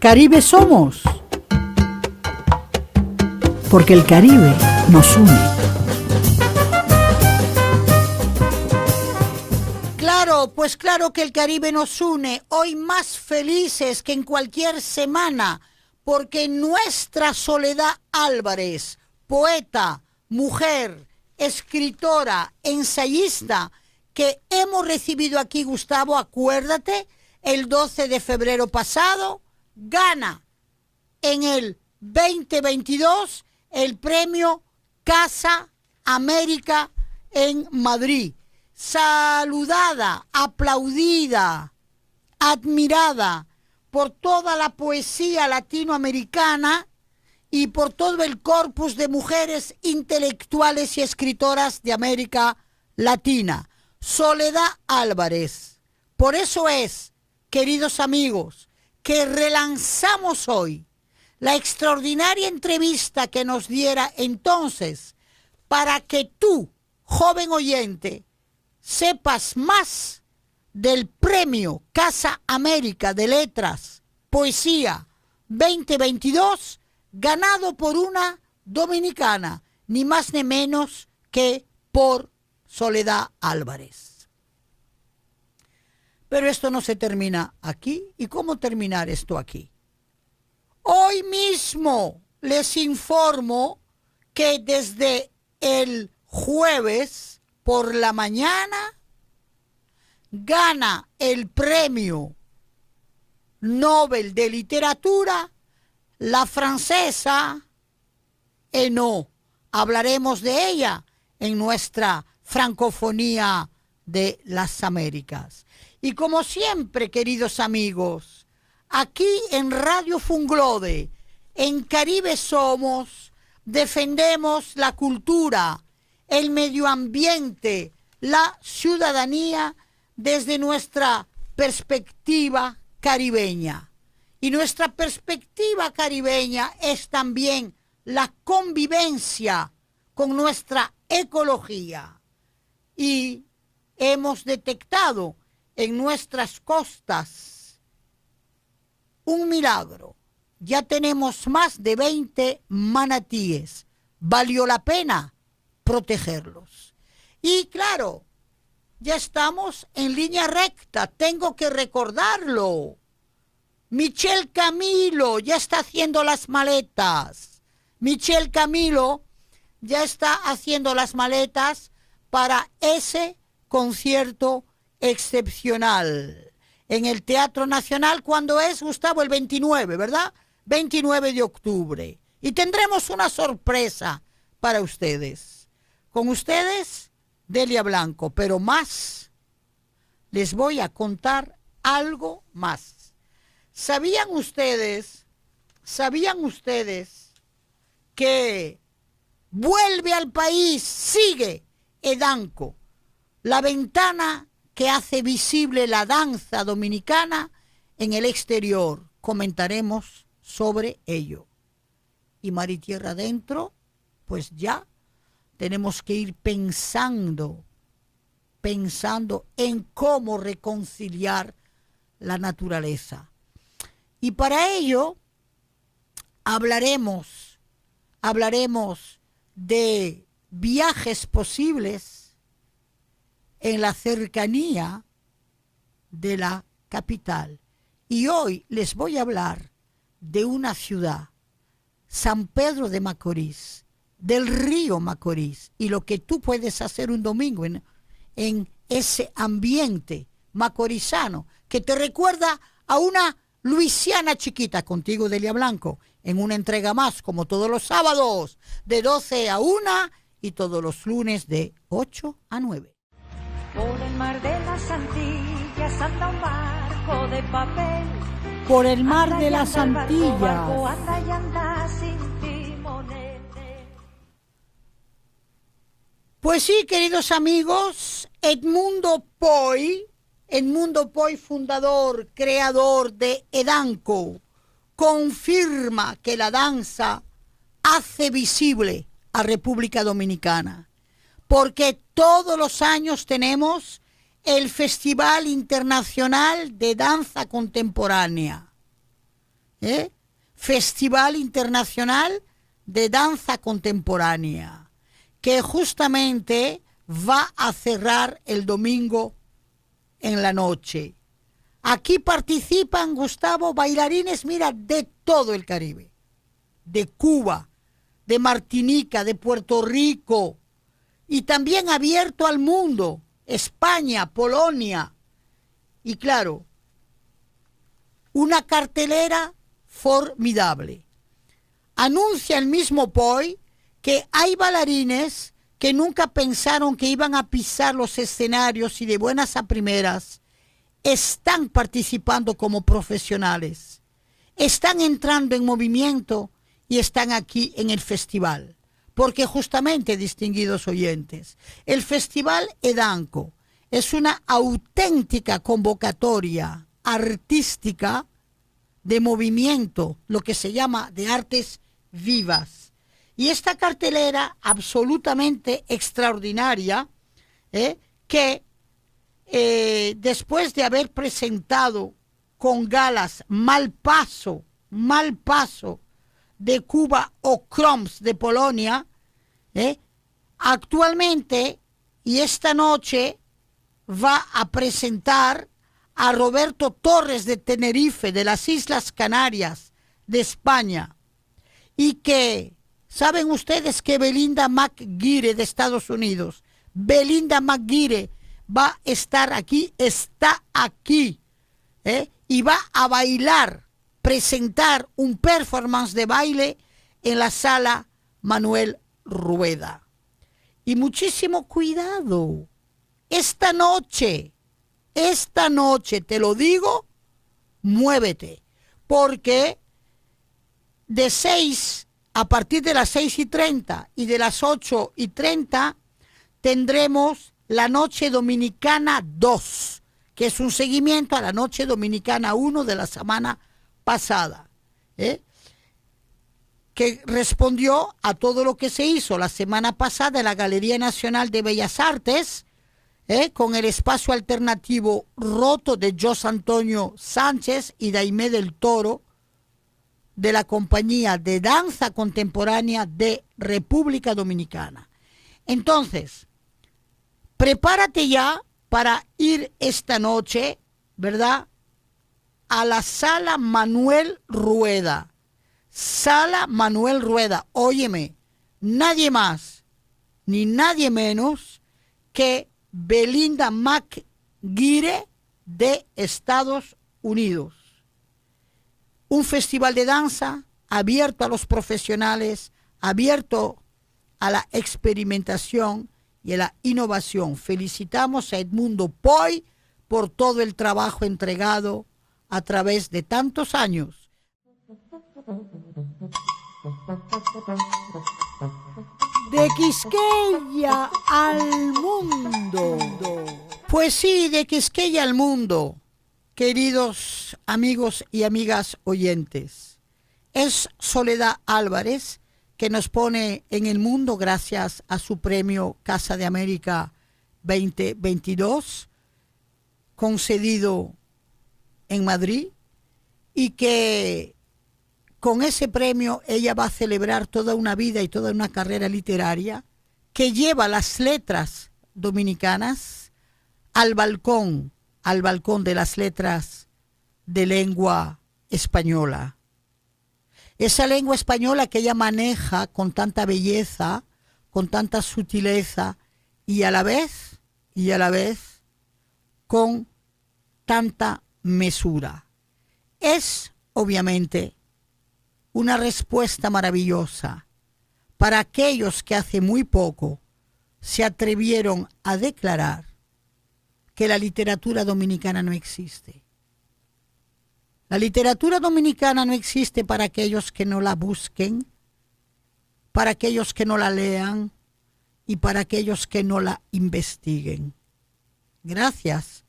Caribe somos, porque el Caribe nos une. Claro, pues claro que el Caribe nos une, hoy más felices que en cualquier semana, porque nuestra Soledad Álvarez, poeta, mujer, escritora, ensayista, que hemos recibido aquí, Gustavo, acuérdate, el 12 de febrero pasado, gana en el 2022 el premio Casa América en Madrid. Saludada, aplaudida, admirada por toda la poesía latinoamericana y por todo el corpus de mujeres intelectuales y escritoras de América Latina. Soledad Álvarez. Por eso es, queridos amigos, que relanzamos hoy la extraordinaria entrevista que nos diera entonces para que tú, joven oyente, sepas más del premio Casa América de Letras, Poesía 2022, ganado por una dominicana, ni más ni menos que por Soledad Álvarez. Pero esto no se termina aquí. ¿Y cómo terminar esto aquí? Hoy mismo les informo que desde el jueves por la mañana gana el premio Nobel de Literatura la francesa Henault. Hablaremos de ella en nuestra francofonía de las Américas. Y como siempre, queridos amigos, aquí en Radio Funglode, en Caribe Somos, defendemos la cultura, el medio ambiente, la ciudadanía desde nuestra perspectiva caribeña. Y nuestra perspectiva caribeña es también la convivencia con nuestra ecología. Y hemos detectado en nuestras costas un milagro. Ya tenemos más de 20 manatíes. Valió la pena protegerlos. Y claro, ya estamos en línea recta. Tengo que recordarlo. Michel Camilo ya está haciendo las maletas. Michel Camilo ya está haciendo las maletas para ese concierto excepcional en el Teatro Nacional. ¿Cuándo es, Gustavo? El 29, ¿verdad? 29 de octubre. Y tendremos una sorpresa para ustedes. Con ustedes, Delia Blanco. Pero más, les voy a contar algo más. ¿Sabían ustedes que vuelve al país, sigue Edanco, la ventana que hace visible la danza dominicana en el exterior? Comentaremos sobre ello. Y Mar y Tierra Adentro, pues ya tenemos que ir pensando en cómo reconciliar la naturaleza. Y para ello hablaremos de viajes posibles en la cercanía de la capital. Y hoy les voy a hablar de una ciudad, San Pedro de Macorís, del río Macorís, y lo que tú puedes hacer un domingo en ese ambiente macorizano que te recuerda a una Luisiana chiquita. Contigo, Delia Blanco, en una entrega más, como todos los sábados, de 12 a 1 y todos los lunes de 8 a 9. Por el mar de las Antillas anda un barco de papel. Por el mar de las Antillas. Anda y anda sin timonel. Pues sí, queridos amigos, Edmundo Poy, fundador, creador de Edanco, confirma que la danza hace visible a República Dominicana, porque todos los años tenemos el Festival Internacional de Danza Contemporánea. Festival Internacional de Danza Contemporánea, que justamente va a cerrar el domingo en la noche. Aquí participan, Gustavo, bailarines, mira, de todo el Caribe, de Cuba, de Martinica, de Puerto Rico, y también abierto al mundo, España, Polonia, y claro, una cartelera formidable. Anuncia el mismo Poi que hay bailarines que nunca pensaron que iban a pisar los escenarios y de buenas a primeras están participando como profesionales, están entrando en movimiento y están aquí en el festival. Porque justamente, distinguidos oyentes, el Festival Edanco es una auténtica convocatoria artística de movimiento, lo que se llama de artes vivas. Y esta cartelera absolutamente extraordinaria, que después de haber presentado con galas Mal Paso de Cuba o Kroms de Polonia, actualmente y esta noche va a presentar a Roberto Torres de Tenerife, de las Islas Canarias, de España, y que, ¿saben ustedes que Belinda McGuire de Estados Unidos, Belinda McGuire va a estar aquí, está aquí, y va a bailar, presentar un performance de baile en la sala Manuel Rueda? Y muchísimo cuidado, esta noche, te lo digo, muévete, porque a partir de las 6:30 y de las 8:30 tendremos la Noche Dominicana 2, que es un seguimiento a la Noche Dominicana 1 de la semana pasada, que respondió a todo lo que se hizo la semana pasada en la Galería Nacional de Bellas Artes, con el espacio alternativo Roto de José Antonio Sánchez y Daimé del Toro, de la Compañía de Danza Contemporánea de República Dominicana. Entonces, prepárate ya para ir esta noche, ¿verdad?, a la Sala Manuel Rueda. Sala Manuel Rueda, óyeme, nadie más ni nadie menos que Belinda McGuire de Estados Unidos. Un festival de danza abierto a los profesionales, abierto a la experimentación y a la innovación. Felicitamos a Edmundo Poi por todo el trabajo entregado a través de tantos años. De Quisqueya al mundo. Pues sí, de Quisqueya al mundo, queridos amigos y amigas oyentes. Es Soledad Álvarez que nos pone en el mundo gracias a su premio Casa de América 2022, concedido en Madrid, y que con ese premio ella va a celebrar toda una vida y toda una carrera literaria que lleva las letras dominicanas al balcón de las letras de lengua española. Esa lengua española que ella maneja con tanta belleza, con tanta sutileza y a la vez con tanta mesura. Es obviamente una respuesta maravillosa para aquellos que hace muy poco se atrevieron a declarar que la literatura dominicana no existe. La literatura dominicana no existe para aquellos que no la busquen, para aquellos que no la lean y para aquellos que no la investiguen. Gracias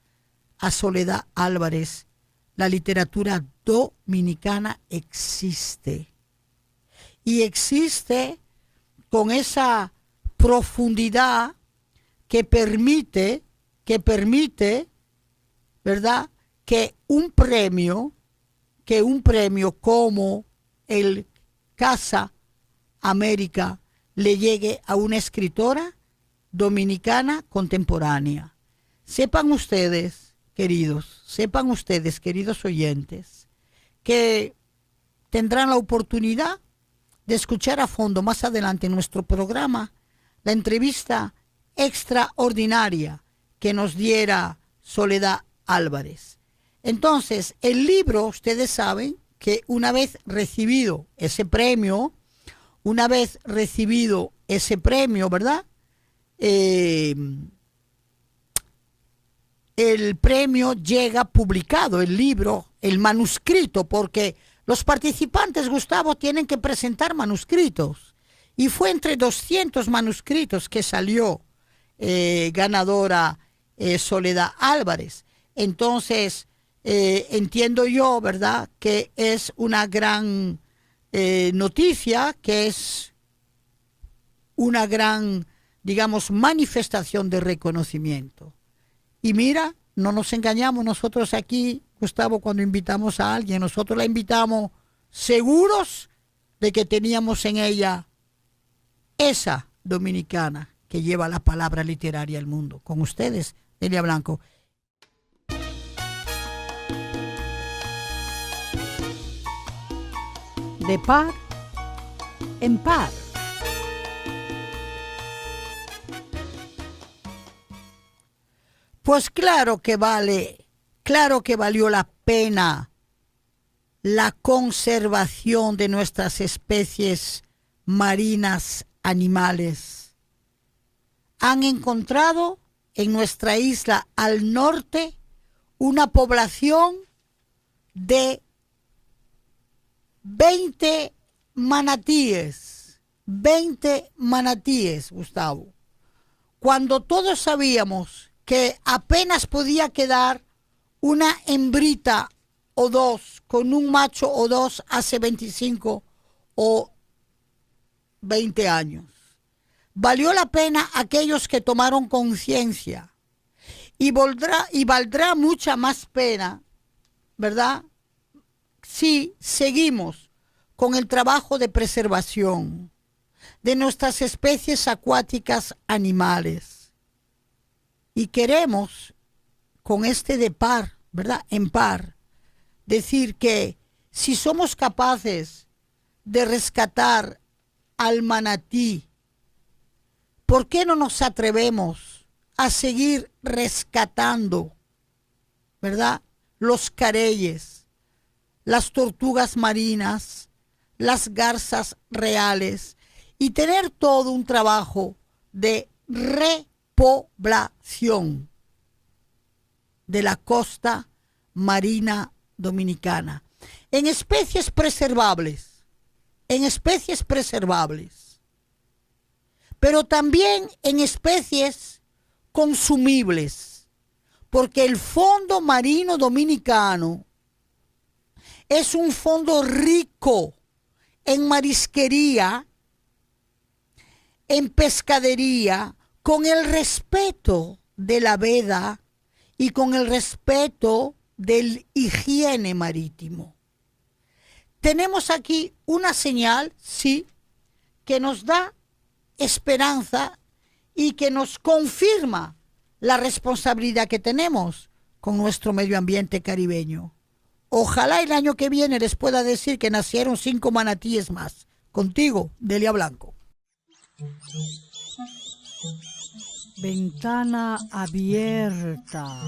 a Soledad Álvarez, la literatura dominicana existe. Y existe con esa profundidad que permite, ¿verdad?, que un premio que un premio como el Casa América le llegue a una escritora dominicana contemporánea. Sepan ustedes, queridos oyentes, que tendrán la oportunidad de escuchar a fondo más adelante en nuestro programa la entrevista extraordinaria que nos diera Soledad Álvarez. Entonces, el libro, ustedes saben que una vez recibido ese premio, ¿verdad? El premio llega publicado, el libro, el manuscrito, porque los participantes, Gustavo, tienen que presentar manuscritos. Y fue entre 200 manuscritos que salió ganadora Soledad Álvarez. Entonces, entiendo yo, ¿verdad?, que es una gran noticia, que es una gran, digamos, manifestación de reconocimiento. Y mira, no nos engañamos nosotros aquí, Gustavo, cuando invitamos a alguien, nosotros la invitamos seguros de que teníamos en ella esa dominicana que lleva la palabra literaria al mundo. Con ustedes, Delia Blanco. De par en par. Pues claro que valió la pena la conservación de nuestras especies marinas, animales. Han encontrado en nuestra isla al norte una población de 20 manatíes, Gustavo. Cuando todos sabíamos que apenas podía quedar una hembrita o dos con un macho o dos hace 25 o 20 años. Valió la pena aquellos que tomaron conciencia y valdrá mucha más pena, ¿verdad?, si seguimos con el trabajo de preservación de nuestras especies acuáticas animales. Y queremos, con este de par, ¿verdad?, en par, decir que si somos capaces de rescatar al manatí, ¿por qué no nos atrevemos a seguir rescatando, ¿verdad?, los careyes, las tortugas marinas, las garzas reales, y tener todo un trabajo de repoblación de la costa marina dominicana en especies preservables, pero también en especies consumibles, porque el fondo marino dominicano es un fondo rico en marisquería, en pescadería, con el respeto de la veda y con el respeto del higiene marítimo. Tenemos aquí una señal, sí, que nos da esperanza y que nos confirma la responsabilidad que tenemos con nuestro medio ambiente caribeño. Ojalá el año que viene les pueda decir que nacieron 5 manatíes más. Contigo, Delia Blanco. Ventana abierta.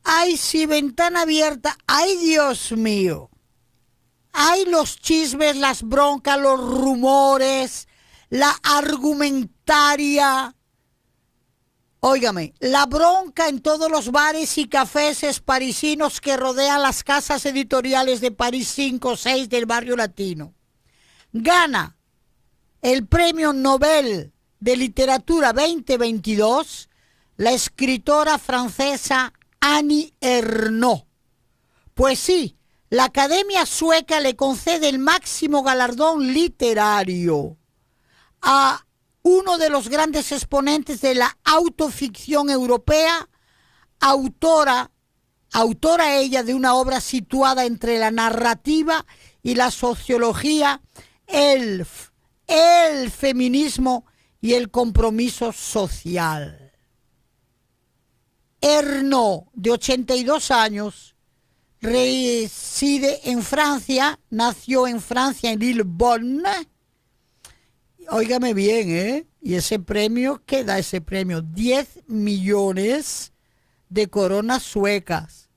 Ay, sí, ventana abierta. Ay, Dios mío. Ay, los chismes, las broncas, los rumores, la argumentaria. Óigame, la bronca en todos los bares y cafés parisinos que rodean las casas editoriales de París 5 o 6 del barrio latino. Gana el Premio Nobel de Literatura 2022 la escritora francesa Annie Ernaux. Pues sí, la Academia Sueca le concede el máximo galardón literario a uno de los grandes exponentes de la autoficción europea, autora autora ella de una obra situada entre la narrativa y la sociología, el feminismo y el compromiso social. Ernaud, de 82 años, reside en Francia, nació en Francia, en Lillebonne. Óigame bien, ¿eh? Y ese premio, ¿qué da ese premio? 10 millones de coronas suecas,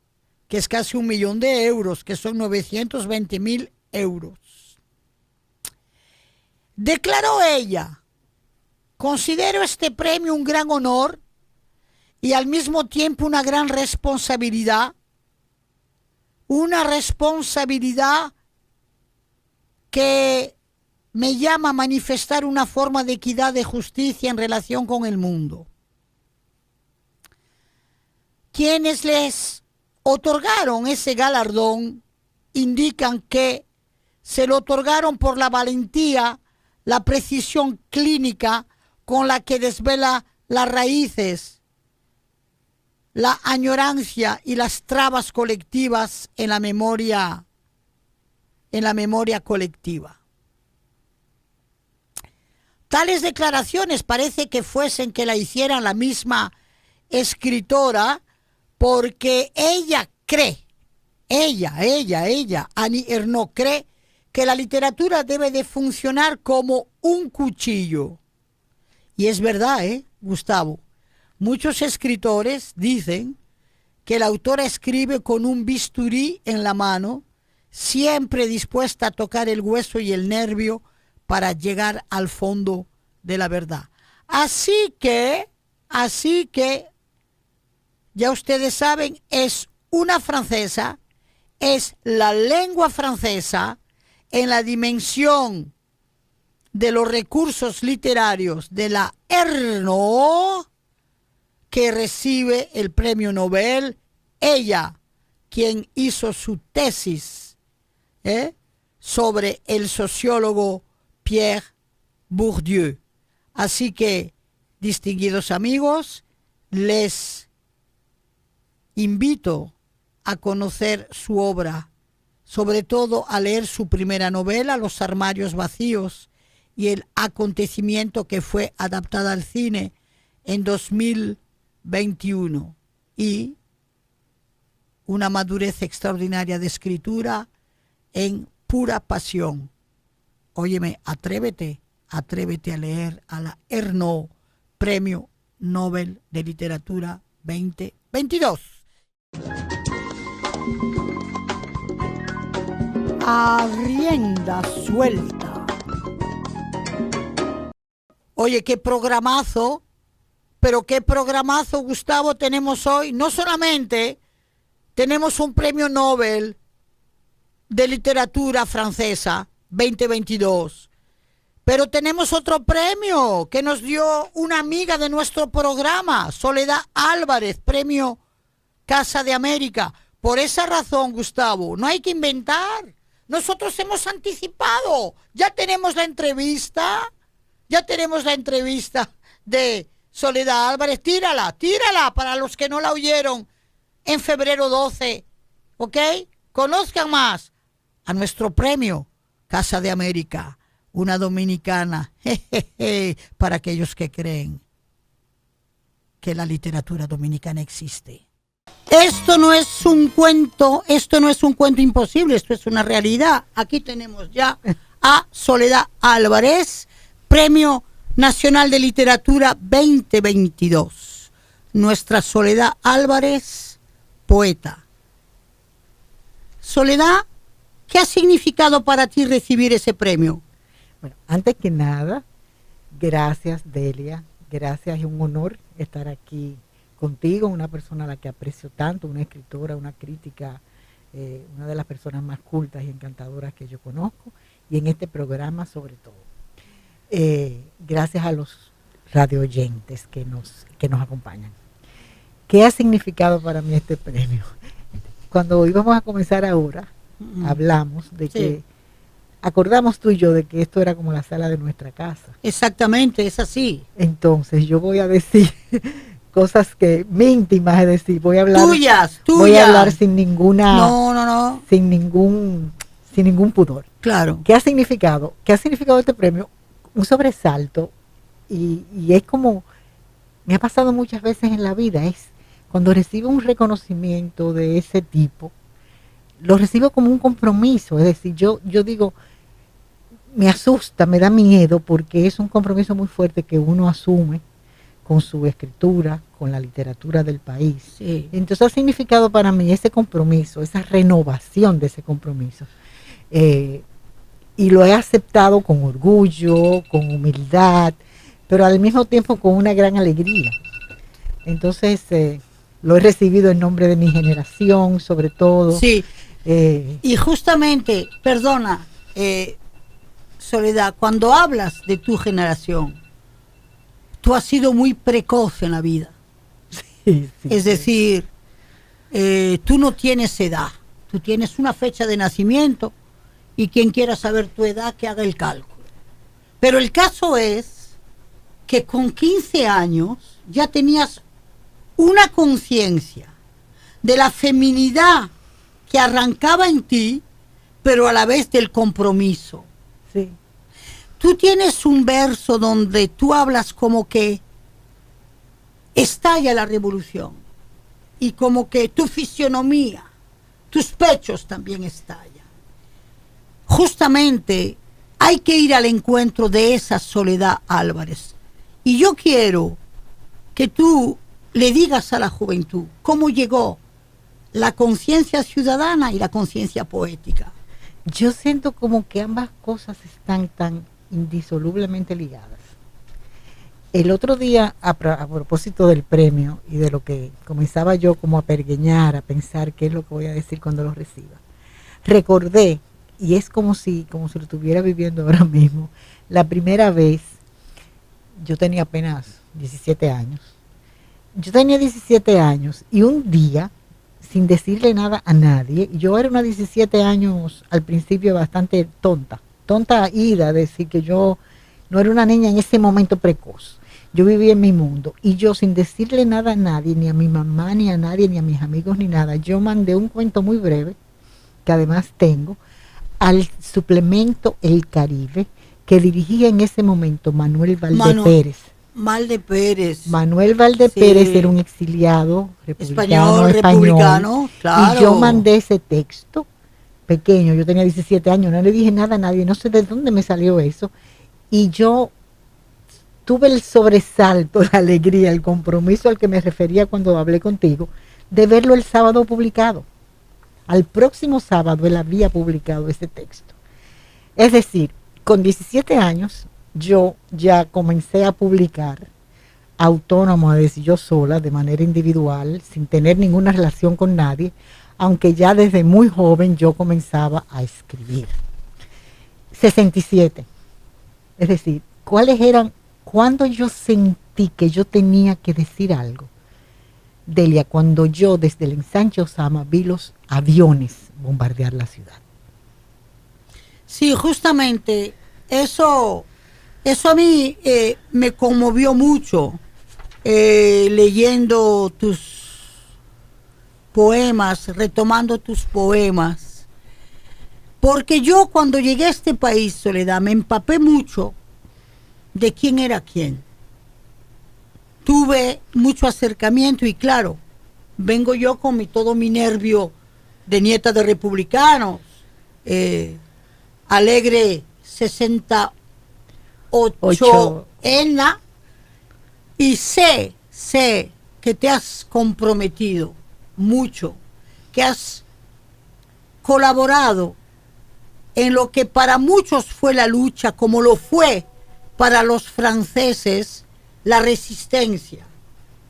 que es casi 1.000.000 de euros, que son 920.000 euros. Declaró ella: considero este premio un gran honor y al mismo tiempo una gran responsabilidad. Una responsabilidad que me llama a manifestar una forma de equidad, de justicia en relación con el mundo. Quienes les otorgaron ese galardón indican que se lo otorgaron por la valentía, la precisión clínica con la que desvela las raíces, la añorancia y las trabas colectivas en la memoria colectiva. Tales declaraciones parece que fuesen que la hicieran la misma escritora, porque ella cree, Annie Ernaux cree que la literatura debe de funcionar como un cuchillo. Y es verdad, Gustavo. Muchos escritores dicen que la autora escribe con un bisturí en la mano, siempre dispuesta a tocar el hueso y el nervio para llegar al fondo de la verdad. Así que, ya ustedes saben, es una francesa, es la lengua francesa en la dimensión de los recursos literarios de la Ernaux, que recibe el premio Nobel, ella, quien hizo su tesis sobre el sociólogo Pierre Bourdieu. Así que, distinguidos amigos, les invito a conocer su obra, sobre todo a leer su primera novela, Los armarios vacíos, y el acontecimiento que fue adaptada al cine en 2021, y una madurez extraordinaria de escritura en pura pasión. Óyeme, atrévete a leer a la Ernaux, Premio Nobel de Literatura 2022. A rienda suelta. Oye, qué programazo, pero qué programazo, Gustavo, tenemos hoy. No solamente tenemos un premio Nobel de literatura francesa 2022, pero tenemos otro premio que nos dio una amiga de nuestro programa, Soledad Álvarez, premio Casa de América. Por esa razón, Gustavo, no hay que inventar. Nosotros hemos anticipado. Ya tenemos la entrevista de Soledad Álvarez. Tírala para los que no la oyeron en febrero 12. ¿Ok? Conozcan más a nuestro premio Casa de América, una dominicana, para aquellos que creen que la literatura dominicana existe. Esto no es un cuento imposible, esto es una realidad. Aquí tenemos ya a Soledad Álvarez, Premio Nacional de Literatura 2022. Nuestra Soledad Álvarez, poeta. Soledad, ¿qué ha significado para ti recibir ese premio? Bueno, antes que nada, gracias, Delia. Gracias, es un honor estar aquí contigo, una persona a la que aprecio tanto, una escritora, una crítica, una de las personas más cultas y encantadoras que yo conozco, y en este programa sobre todo. Gracias a los radio oyentes que nos acompañan. ¿Qué ha significado para mí este premio? Cuando íbamos a comenzar ahora, hablamos de que, acordamos tú y yo de que esto era como la sala de nuestra casa. Exactamente, es así. Entonces yo voy a decir cosas que íntimas, es decir, voy a hablar Tuyas. voy a hablar sin ninguna No. sin ningún pudor. Claro. ¿Qué ha significado? ¿Qué ha significado este premio? Un sobresalto y es como me ha pasado muchas veces en la vida, es cuando recibo un reconocimiento de ese tipo, lo recibo como un compromiso, es decir, yo digo, me asusta, me da miedo porque es un compromiso muy fuerte que uno asume con su escritura, con la literatura del país. Sí. Entonces ha significado para mí ese compromiso, esa renovación de ese compromiso. Y lo he aceptado con orgullo, con humildad, pero al mismo tiempo con una gran alegría. Entonces lo he recibido en nombre de mi generación, sobre todo. Sí. Y justamente, perdona, Soledad, cuando hablas de tu generación, tú has sido muy precoz en la vida. Sí, Es decir, tú no tienes edad, tú tienes una fecha de nacimiento y quien quiera saber tu edad que haga el cálculo. Pero el caso es que con 15 años ya tenías una conciencia de la feminidad que arrancaba en ti, pero a la vez del compromiso. Sí. Tú tienes un verso donde tú hablas como que estalla la revolución y como que tu fisionomía, tus pechos también estallan. Justamente hay que ir al encuentro de esa Soledad Álvarez. Y yo quiero que tú le digas a la juventud cómo llegó la conciencia ciudadana y la conciencia poética. Yo siento como que ambas cosas están tan indisolublemente ligadas. El otro día, a propósito del premio y de lo que comenzaba yo como a pergueñar, a pensar qué es lo que voy a decir cuando lo reciba, recordé, y es como si lo estuviera viviendo ahora mismo, la primera vez, yo tenía apenas 17 años. Yo tenía 17 años y un día, sin decirle nada a nadie, yo era una 17 años al principio bastante tonta ida, decir que yo no era una niña en ese momento precoz. Yo vivía en mi mundo y yo sin decirle nada a nadie, ni a mi mamá, ni a nadie, ni a mis amigos, ni nada, yo mandé un cuento muy breve, que además tengo, al suplemento El Caribe, que dirigía en ese momento Manuel Valdepérez. Manuel Valdepérez Sí. era un exiliado republicano, republicano, claro. y yo mandé ese texto pequeño, yo tenía 17 años, no le dije nada a nadie, no sé de dónde me salió eso, y yo tuve el sobresalto, la alegría, el compromiso al que me refería cuando hablé contigo, de verlo el sábado publicado. Al próximo sábado él había publicado ese texto. Es decir, con 17 años yo ya comencé a publicar autónomo, es decir, yo sola, de manera individual, sin tener ninguna relación con nadie, aunque ya desde muy joven yo comenzaba a escribir. 67. Es decir, ¿cuáles eran? Cuando yo sentí que yo tenía que decir algo, Delia, cuando yo desde el ensanche Osama vi los aviones bombardear la ciudad. Sí, justamente eso a mí me conmovió mucho leyendo tus poemas, retomando tus poemas, porque yo cuando llegué a este país, Soledad, me empapé mucho de quién era quién. Tuve mucho acercamiento y claro, vengo yo con todo mi nervio de nieta de republicanos, alegre 68 ENA, y sé que te has comprometido mucho, que has colaborado en lo que para muchos fue la lucha, como lo fue para los franceses la resistencia,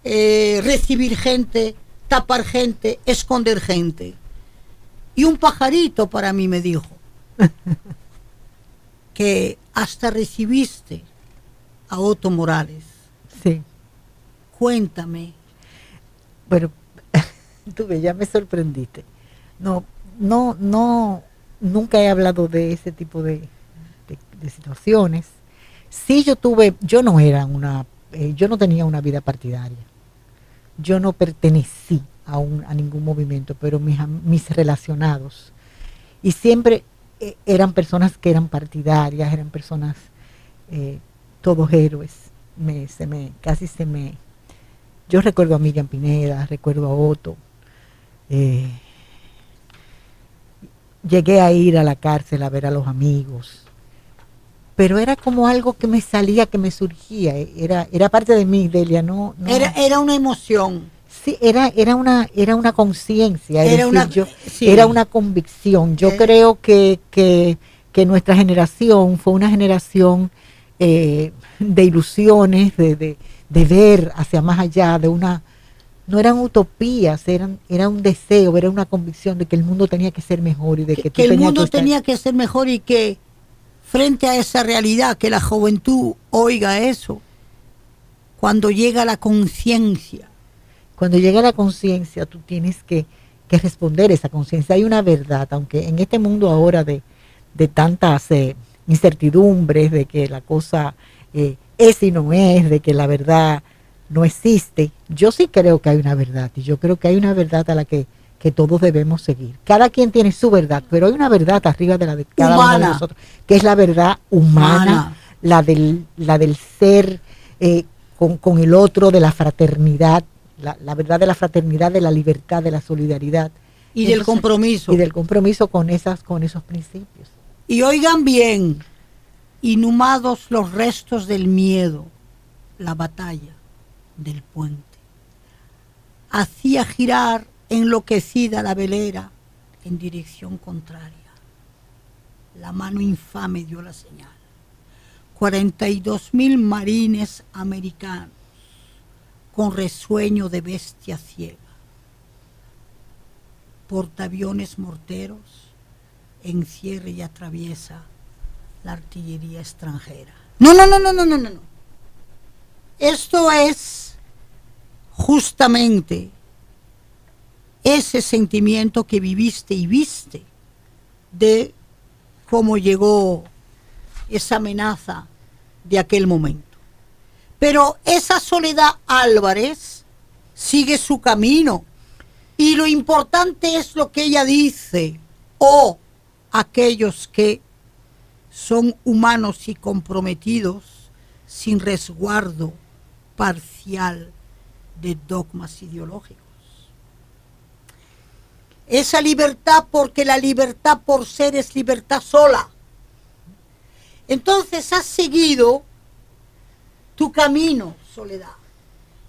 recibir gente, tapar gente, esconder gente. Y un pajarito para mí me dijo que hasta recibiste a Otto Morales. Sí. Cuéntame. Bueno, tú ya me sorprendiste. No, nunca he hablado de ese tipo de situaciones. Sí, yo no tenía una vida partidaria. yo no pertenecí a ningún movimiento, pero mis relacionados, y siempre eran personas que eran partidarias, eran personas, todos héroes, yo recuerdo a Miriam Pineda, recuerdo a Otto, llegué a ir a la cárcel a ver a los amigos, pero era como algo que me salía, que me surgía, era parte de mí, Delia, no. Era una emoción. Sí, era una conciencia, Sí. era una convicción. Yo creo que nuestra generación fue una generación de ilusiones, de ver hacia más allá, no eran utopías, era un deseo, era una convicción de que el mundo tenía que ser mejor y de que el mundo tenía que ser mejor, y que frente a esa realidad, que la juventud oiga eso, cuando llega la conciencia. Cuando llega la conciencia, tú tienes que responder esa conciencia. Hay una verdad, aunque en este mundo ahora de tantas incertidumbres, de que la cosa es y no es, de que la verdad no existe, yo sí creo que hay una verdad, y yo creo que hay una verdad a la que todos debemos seguir. Cada quien tiene su verdad, pero hay una verdad arriba de la de cada uno de nosotros, que es la verdad humana. La del ser con el otro, de la fraternidad, la verdad de la fraternidad, de la libertad, de la solidaridad. Y del compromiso. Y del compromiso con esos principios. Y oigan bien, inhumados los restos del miedo, la batalla del puente hacía girar enloquecida la velera en dirección contraria. La mano infame dio la señal. 42.000 marines americanos con resueño de bestia ciega. Portaaviones morteros encierra y atraviesa la artillería extranjera. No. Esto es justamente ese sentimiento que viviste y viste de cómo llegó esa amenaza de aquel momento. Pero esa Soledad Álvarez sigue su camino, y lo importante es lo que ella dice: aquellos que son humanos y comprometidos, sin resguardo parcial de dogmas ideológicos. Esa libertad, porque la libertad por ser es libertad sola. Entonces has seguido tu camino, Soledad,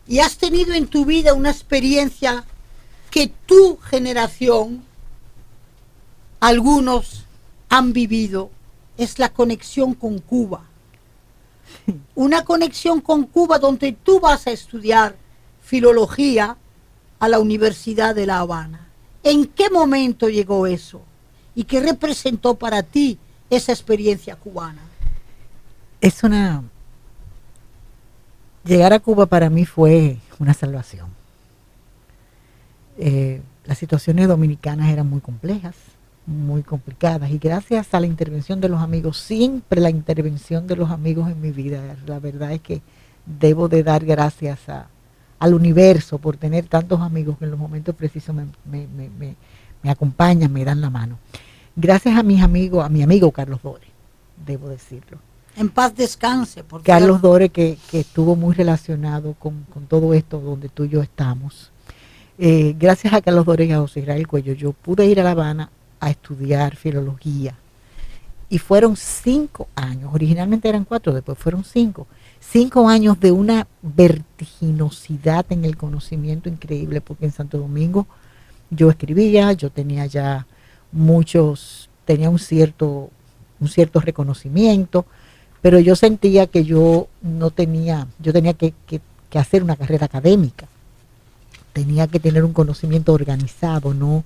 y has tenido en tu vida una experiencia que tu generación, algunos han vivido, es la conexión con Cuba. Una conexión con Cuba donde tú vas a estudiar filología a la Universidad de La Habana. ¿En qué momento llegó eso? ¿Y qué representó para ti esa experiencia cubana? Llegar a Cuba para mí fue una salvación. Las situaciones dominicanas eran muy complejas, muy complicadas, y gracias a la intervención de los amigos, siempre la intervención de los amigos en mi vida, la verdad es que debo de dar gracias al universo por tener tantos amigos que en los momentos precisos me acompañan, me dan la mano. Gracias a mi amigo Carlos Dore, debo decirlo. En paz descanse. Carlos Dore, que estuvo muy relacionado con todo esto donde tú y yo estamos. Gracias a Carlos Dore y a José Israel Cuello, yo pude ir a La Habana a estudiar filología. Y fueron 5 años, originalmente eran 4, después fueron 5. 5 años de una vertiginosidad en el conocimiento increíble, porque en Santo Domingo yo escribía, yo tenía ya tenía un cierto reconocimiento, pero yo sentía que yo tenía que hacer una carrera académica, tenía que tener un conocimiento organizado, no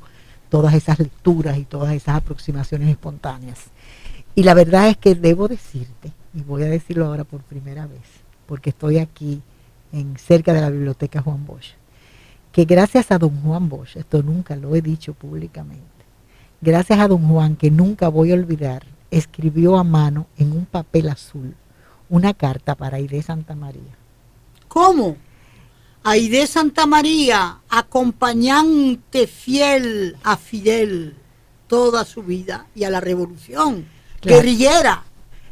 todas esas lecturas y todas esas aproximaciones espontáneas. Y la verdad es que debo decirte, y voy a decirlo ahora por primera vez, porque estoy aquí cerca de la biblioteca Juan Bosch, que gracias a don Juan Bosch, esto nunca lo he dicho públicamente, gracias a don Juan, que nunca voy a olvidar, escribió a mano en un papel azul una carta para Aide Santa María. ¿Cómo? Aide Santa María, acompañante fiel a Fidel toda su vida y a la revolución, Claro. guerrillera.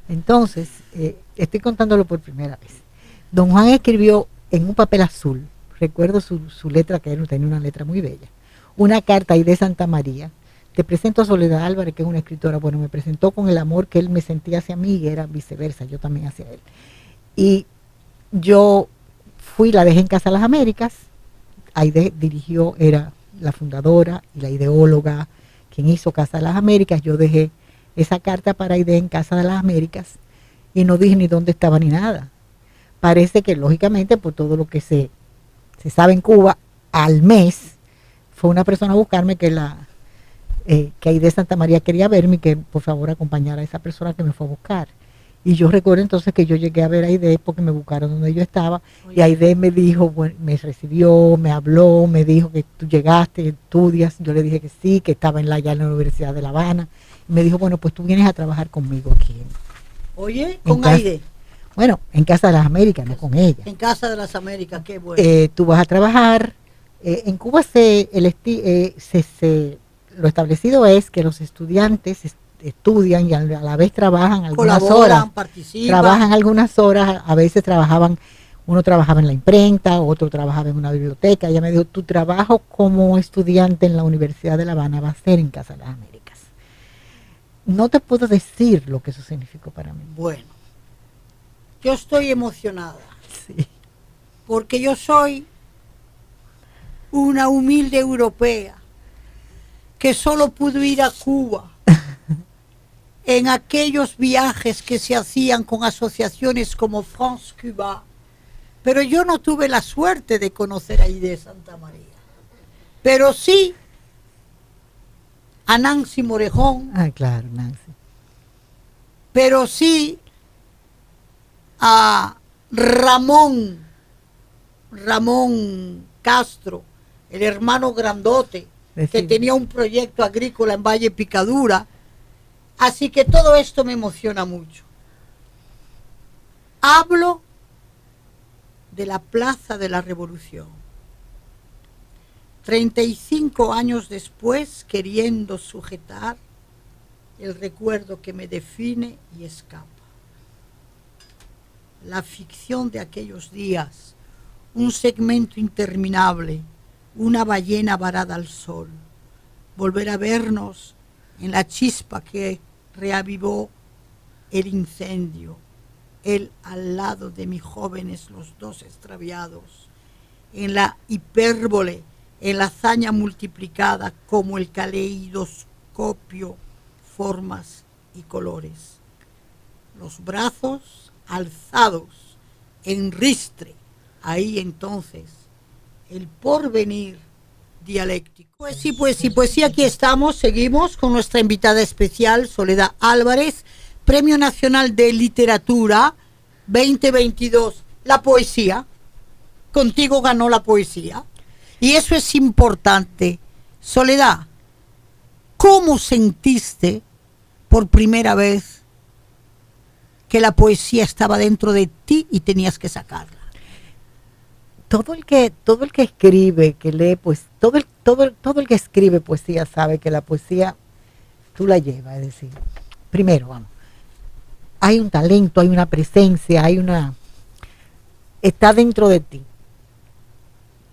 Entonces, estoy contándolo por primera vez. Don Juan escribió en un papel azul, recuerdo su letra, que él tenía una letra muy bella, una carta ahí de Santa María. Te presento a Soledad Álvarez, que es una escritora. Bueno, me presentó con el amor que él me sentía hacia mí y era viceversa, yo también hacia él. Y yo fui, la dejé en Casa de las Américas. Aide dirigió, era la fundadora y la ideóloga, quien hizo Casa de las Américas. Yo dejé esa carta para Aide en Casa de las Américas y no dije ni dónde estaba ni nada. Parece que lógicamente por todo lo que se sabe en Cuba, al mes fue una persona a buscarme que Aide Santa María quería verme y que por favor acompañara a esa persona que me fue a buscar. Y yo recuerdo entonces que yo llegué a ver a Aide porque me buscaron donde yo estaba. Y Aide me dijo, bueno, me recibió, me habló, me dijo que tú llegaste, estudias. Yo le dije que sí, que estaba ya en la Universidad de La Habana. Y me dijo, bueno, pues tú vienes a trabajar conmigo aquí. Oye, con Aide. Bueno, en Casa de las Américas, no con ella. En Casa de las Américas, qué bueno. Tú vas a trabajar. En Cuba lo establecido es que los estudiantes estudian y a la vez trabajan algunas Colaboran, horas. participan. Trabajan algunas horas, a veces uno trabajaba en la imprenta, otro trabajaba en una biblioteca. Ella me dijo, tu trabajo como estudiante en la Universidad de La Habana va a ser en Casa de las Américas. No te puedo decir lo que eso significó para mí. Bueno, yo estoy emocionada. Sí. Porque yo soy una humilde europea que solo pudo ir a Cuba en aquellos viajes que se hacían con asociaciones como France Cuba, pero yo no tuve la suerte de conocer a Aide Santa María, pero sí a Nancy Morejón, Claro, Nancy. pero sí a Ramón Castro, el hermano grandote, que tenía un proyecto agrícola en Valle Picadura. Así que todo esto me emociona mucho. Hablo de la Plaza de la Revolución. 35 años después, queriendo sujetar el recuerdo que me define y escapa. La ficción de aquellos días, un segmento interminable, una ballena varada al sol, volver a vernos en la chispa que reavivó el incendio, él al lado de mis jóvenes, los dos extraviados, en la hipérbole, en la hazaña multiplicada como el caleidoscopio, formas y colores. Los brazos alzados en ristre, ahí entonces el porvenir dialéctico. Pues sí, aquí estamos, seguimos con nuestra invitada especial, Soledad Álvarez, Premio Nacional de Literatura 2022, la poesía. Contigo ganó la poesía. Y eso es importante. Soledad, ¿cómo sentiste por primera vez que la poesía estaba dentro de ti y tenías que sacarla? Todo el que escribe, que lee, pues todo el que escribe poesía sabe que la poesía tú la llevas. Es decir, primero, hay un talento, hay una presencia, está dentro de ti.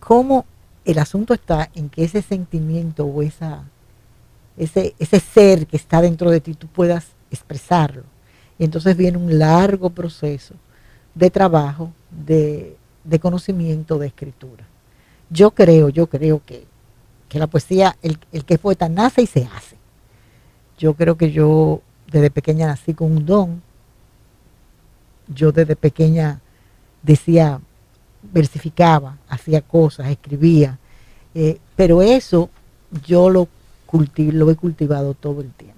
¿Cómo? El asunto está en que ese sentimiento o ese ser que está dentro de ti, tú puedas expresarlo. Y entonces viene un largo proceso de trabajo, de conocimiento, de escritura. Yo creo que la poesía, el que es poeta nace y se hace. Yo creo que yo desde pequeña nací con un don. Yo desde pequeña decía, versificaba, hacía cosas, escribía, pero eso yo lo he cultivado todo el tiempo.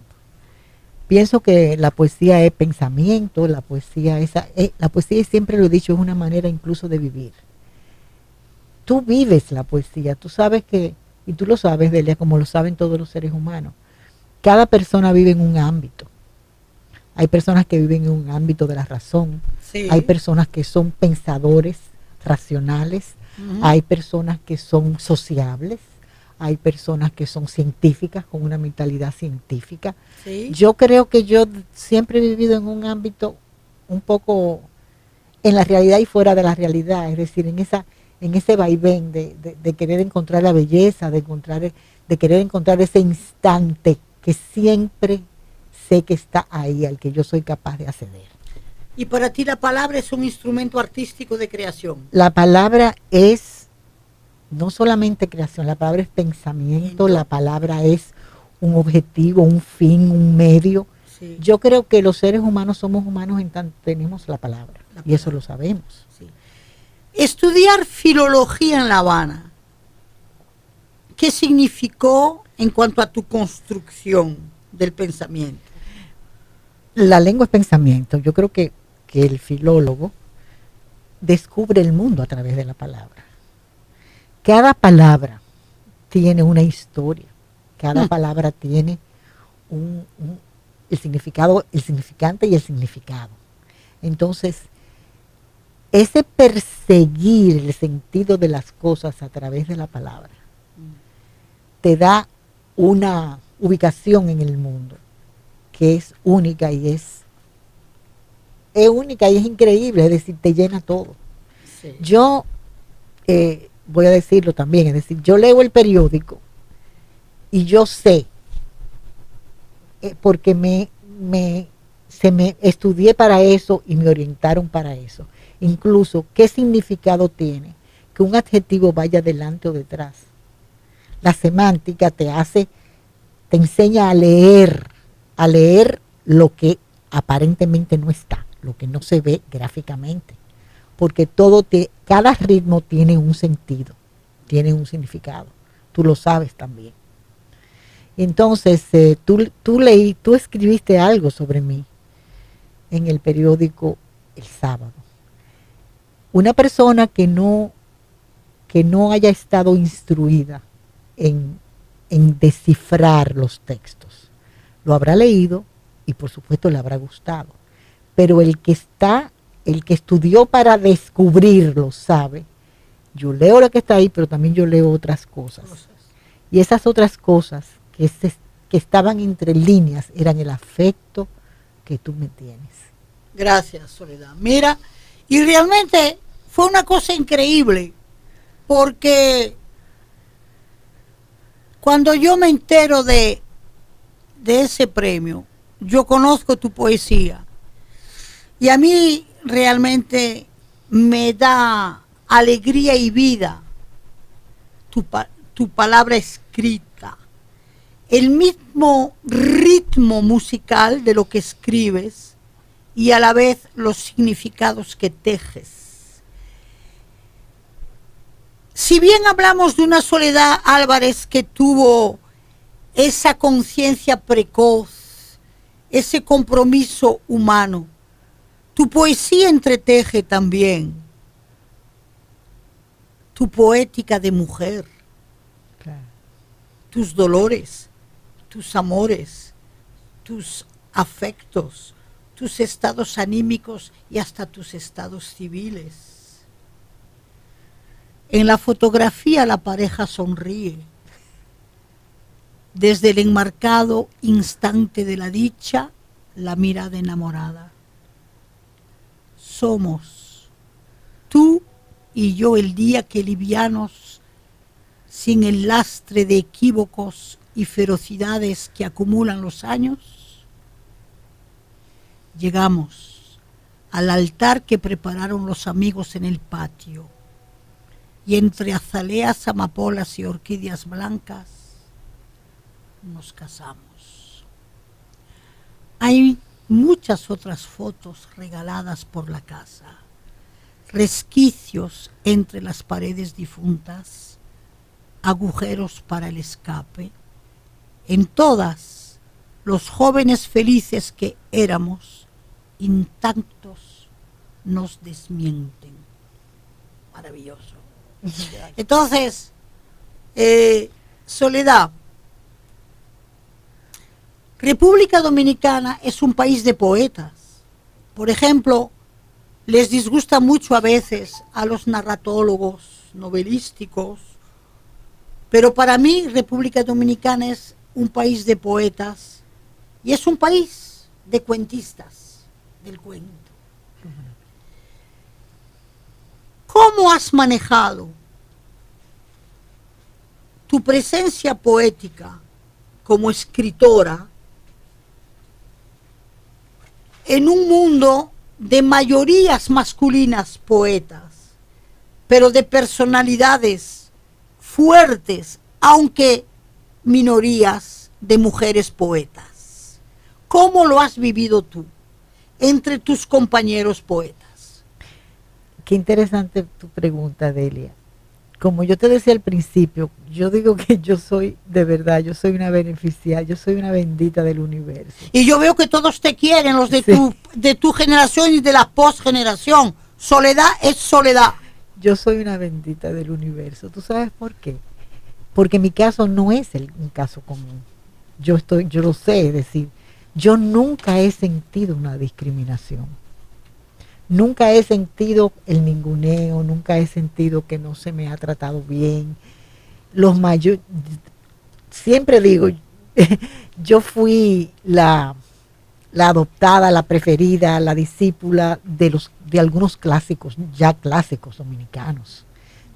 Pienso que la poesía es pensamiento, la poesía siempre lo he dicho, es una manera incluso de vivir. Tú vives la poesía, tú sabes que, y tú lo sabes, Delia, como lo saben todos los seres humanos, cada persona vive en un ámbito. Hay personas que viven en un ámbito de la razón, sí. Hay personas que son pensadores racionales, hay personas que son sociables, hay personas que son científicas, con una mentalidad científica. Sí. Yo creo que yo siempre he vivido en un ámbito un poco en la realidad y fuera de la realidad, es decir, en ese vaivén de querer encontrar la belleza, de querer encontrar ese instante que siempre sé que está ahí, al que yo soy capaz de acceder. Y para ti la palabra es un instrumento artístico de creación. La palabra es no solamente creación, la palabra es pensamiento, la palabra es un objetivo, un fin, un medio. Sí. Yo creo que los seres humanos somos humanos en tanto tenemos la palabra, y eso lo sabemos. Sí. Estudiar filología en La Habana, ¿qué significó en cuanto a tu construcción del pensamiento? La lengua es pensamiento. Yo creo que el filólogo descubre el mundo a través de la palabra. Cada palabra tiene una historia, cada palabra tiene el significado, el significante y el significado. Entonces, ese perseguir el sentido de las cosas a través de la palabra te da una ubicación en el mundo que es única y es única y es increíble, es decir, te llena todo. Sí. Yo voy a decirlo también, es decir, yo leo el periódico y yo sé, porque me estudié para eso y me orientaron para eso, incluso qué significado tiene que un adjetivo vaya delante o detrás. La semántica te enseña a leer lo que aparentemente no está, lo que no se ve gráficamente, porque cada ritmo tiene un sentido, tiene un significado, tú lo sabes también. Entonces, tú escribiste algo sobre mí en el periódico el sábado. Una persona que no haya estado instruida en descifrar los textos, lo habrá leído y por supuesto le habrá gustado, pero el que estudió para descubrirlo sabe, yo leo lo que está ahí, pero también yo leo otras cosas. Y esas otras cosas que estaban entre líneas eran el afecto que tú me tienes. Gracias, Soledad. Mira, y realmente fue una cosa increíble, porque cuando yo me entero de ese premio, yo conozco tu poesía y a mí realmente me da alegría y vida tu palabra escrita, el mismo ritmo musical de lo que escribes y a la vez los significados que tejes. Si bien hablamos de una Soledad Álvarez que tuvo esa conciencia precoz, ese compromiso humano, tu poesía entreteje también tu poética de mujer, Claro. tus dolores, tus amores, tus afectos, tus estados anímicos y hasta tus estados civiles. En la fotografía la pareja sonríe. Desde el enmarcado instante de la dicha, la mirada enamorada. Somos tú y yo el día que livianos, sin el lastre de equívocos y ferocidades que acumulan los años, llegamos al altar que prepararon los amigos en el patio, y entre azaleas, amapolas y orquídeas blancas nos casamos. Hay muchas otras fotos regaladas por la casa, resquicios entre las paredes difuntas, agujeros para el escape. En todas, los jóvenes felices que éramos, intactos, nos desmienten. Maravilloso. Entonces, Soledad, República Dominicana es un país de poetas. Por ejemplo, les disgusta mucho a veces a los narratólogos, novelísticos, pero para mí República Dominicana es un país de poetas y es un país de cuentistas del cuento. ¿Cómo has manejado tu presencia poética como escritora en un mundo de mayorías masculinas poetas, pero de personalidades fuertes, aunque minorías de mujeres poetas? ¿Cómo lo has vivido tú entre tus compañeros poetas? Qué interesante tu pregunta, Delia. Como yo te decía al principio, yo digo que yo soy, de verdad, yo soy una beneficiaria, yo soy una bendita del universo. Y yo veo que todos te quieren, los de, Sí. de tu generación y de la postgeneración. Soledad es soledad. Yo soy una bendita del universo. ¿Tú sabes por qué? Porque mi caso no es un caso común. Yo lo sé, es decir, yo nunca he sentido una discriminación. Nunca he sentido el ninguneo, nunca he sentido que no se me ha tratado bien. Los mayores, siempre digo, yo fui la adoptada, la preferida, la discípula de algunos clásicos, ya clásicos dominicanos.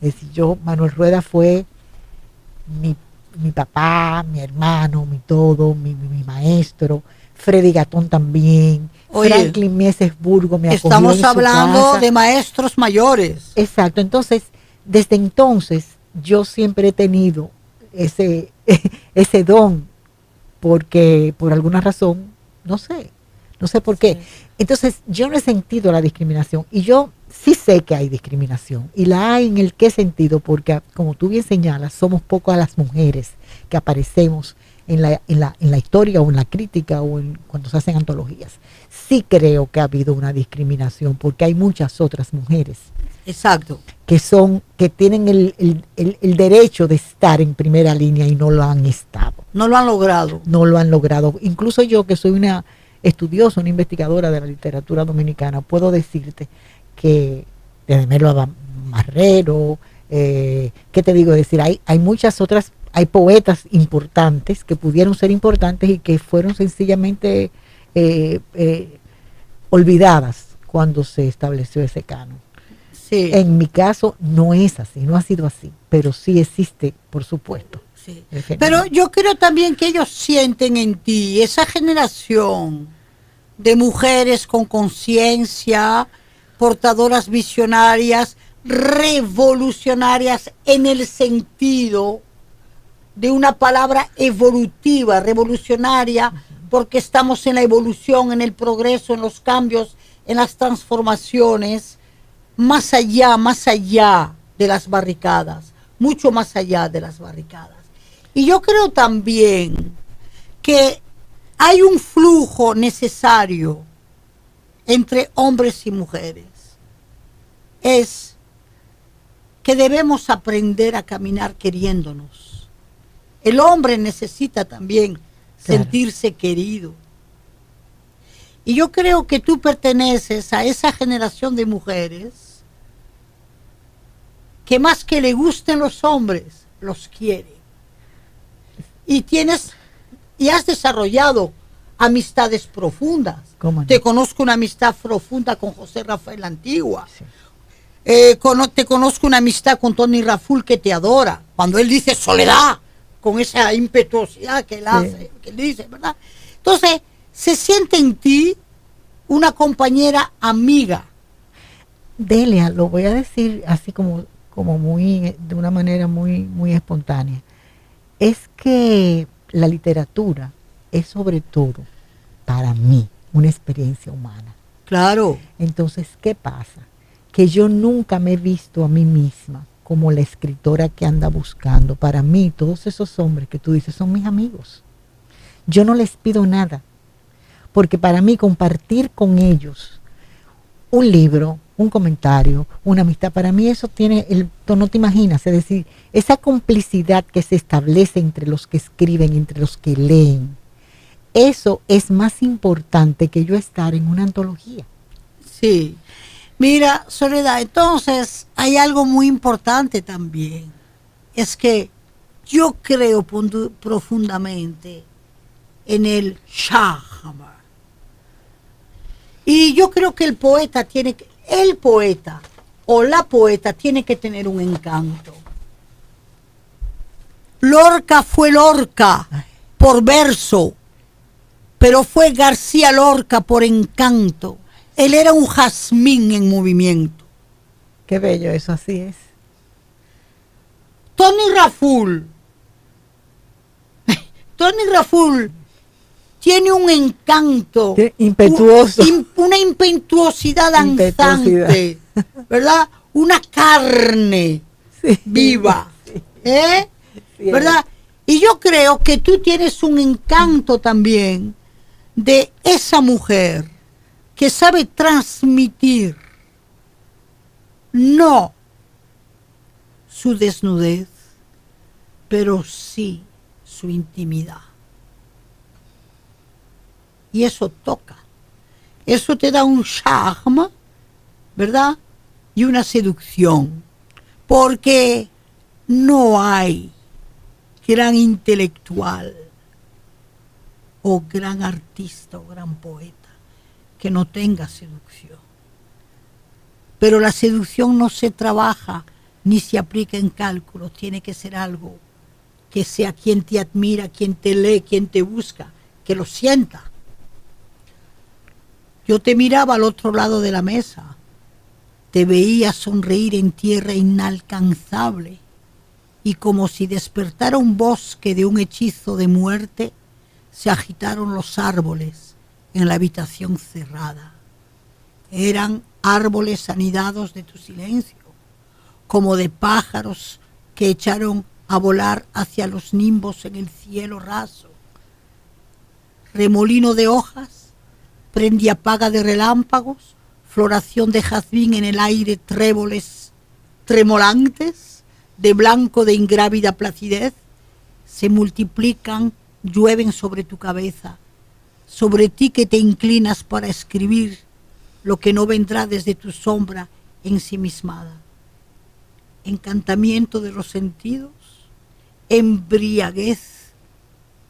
Es decir, Manuel Rueda fue mi papá, mi hermano, mi todo, mi maestro. Freddy Gatón también. Oye, Franklin Miesesburgo me acogió estamos en su hablando casa. de maestros mayores. Exacto, entonces, desde entonces, yo siempre he tenido ese don, porque por alguna razón, no sé por qué. Sí. Entonces, yo no he sentido la discriminación, y yo sí sé que hay discriminación, y la hay en el qué sentido, porque como tú bien señalas, somos pocas las mujeres que aparecemos en la historia o en la crítica o cuando se hacen antologías. Sí creo que ha habido una discriminación, porque hay muchas otras mujeres Exacto. que tienen el derecho de estar en primera línea y no lo han estado. No lo han logrado. No lo han logrado. Incluso yo, que soy una estudiosa, una investigadora de la literatura dominicana, puedo decirte que desde Melo Marrero, ¿qué te digo? Es decir, hay muchas otras, hay poetas importantes que pudieron ser importantes y que fueron sencillamente olvidadas cuando se estableció ese canon. Sí. En mi caso no es así, no ha sido así, pero sí existe, por supuesto. Sí. el fenómeno. Pero yo creo también que ellos sienten en ti esa generación de mujeres con conciencia, portadoras visionarias, revolucionarias en el sentido de una palabra evolutiva, revolucionaria, porque estamos en la evolución, en el progreso, en los cambios, en las transformaciones, más allá de las barricadas, mucho más allá de las barricadas. Y yo creo también que hay un flujo necesario entre hombres y mujeres. Es que debemos aprender a caminar queriéndonos. El hombre necesita también sentirse querido. Y yo creo que tú perteneces a esa generación de mujeres que más que le gusten los hombres, los quiere. Y has desarrollado amistades profundas. ¿Cómo no? Te conozco una amistad profunda con José Rafael Antigua. Sí. Te conozco una amistad con Tony Raful, que te adora. Cuando él dice soledad, con esa impetuosidad que él hace, que él dice, ¿verdad? Entonces, se siente en ti una compañera amiga. Delia, lo voy a decir así como muy, de una manera muy espontánea. Es que la literatura es sobre todo, para mí, una experiencia humana. Claro. Entonces, ¿qué pasa? Que yo nunca me he visto a mí misma como la escritora que anda buscando. Para mí, todos esos hombres que tú dices son mis amigos. Yo no les pido nada, porque para mí compartir con ellos un libro, un comentario, una amistad, para mí eso tiene, tú no te imaginas, es decir, esa complicidad que se establece entre los que escriben, entre los que leen, eso es más importante que yo estar en una antología. Sí. Mira, Soledad, entonces hay algo muy importante también. Es que yo creo profundamente en el charme. Y yo creo que el poeta o la poeta tiene que tener un encanto. Lorca fue Lorca por verso, pero fue García Lorca por encanto. Él era un jazmín en movimiento. Qué bello, eso así es. Tony Raful tiene un encanto, impetuoso, una impetuosidad danzante, ¿verdad? Una carne viva, ¿eh? Sí, ¿verdad? Y yo creo que tú tienes un encanto también de esa mujer que sabe transmitir no su desnudez, pero sí su intimidad. Y eso toca. Eso te da un charme, ¿verdad? Y una seducción. Porque no hay gran intelectual o gran artista o gran poeta que no tenga seducción. Pero la seducción no se trabaja ni se aplica en cálculos. Tiene que ser algo que sea quien te admira, quien te lee, quien te busca, que lo sienta. Yo te miraba al otro lado de la mesa, te veía sonreír en tierra inalcanzable, y como si despertara un bosque de un hechizo de muerte, se agitaron los árboles en la habitación cerrada. Eran árboles anidados de tu silencio, como de pájaros que echaron a volar hacia los nimbos en el cielo raso. Remolino de hojas, prende y apaga de relámpagos, floración de jazmín en el aire, tréboles tremolantes, de blanco de ingrávida placidez, se multiplican, llueven sobre tu cabeza, sobre ti que te inclinas para escribir lo que no vendrá desde tu sombra ensimismada. Encantamiento de los sentidos, embriaguez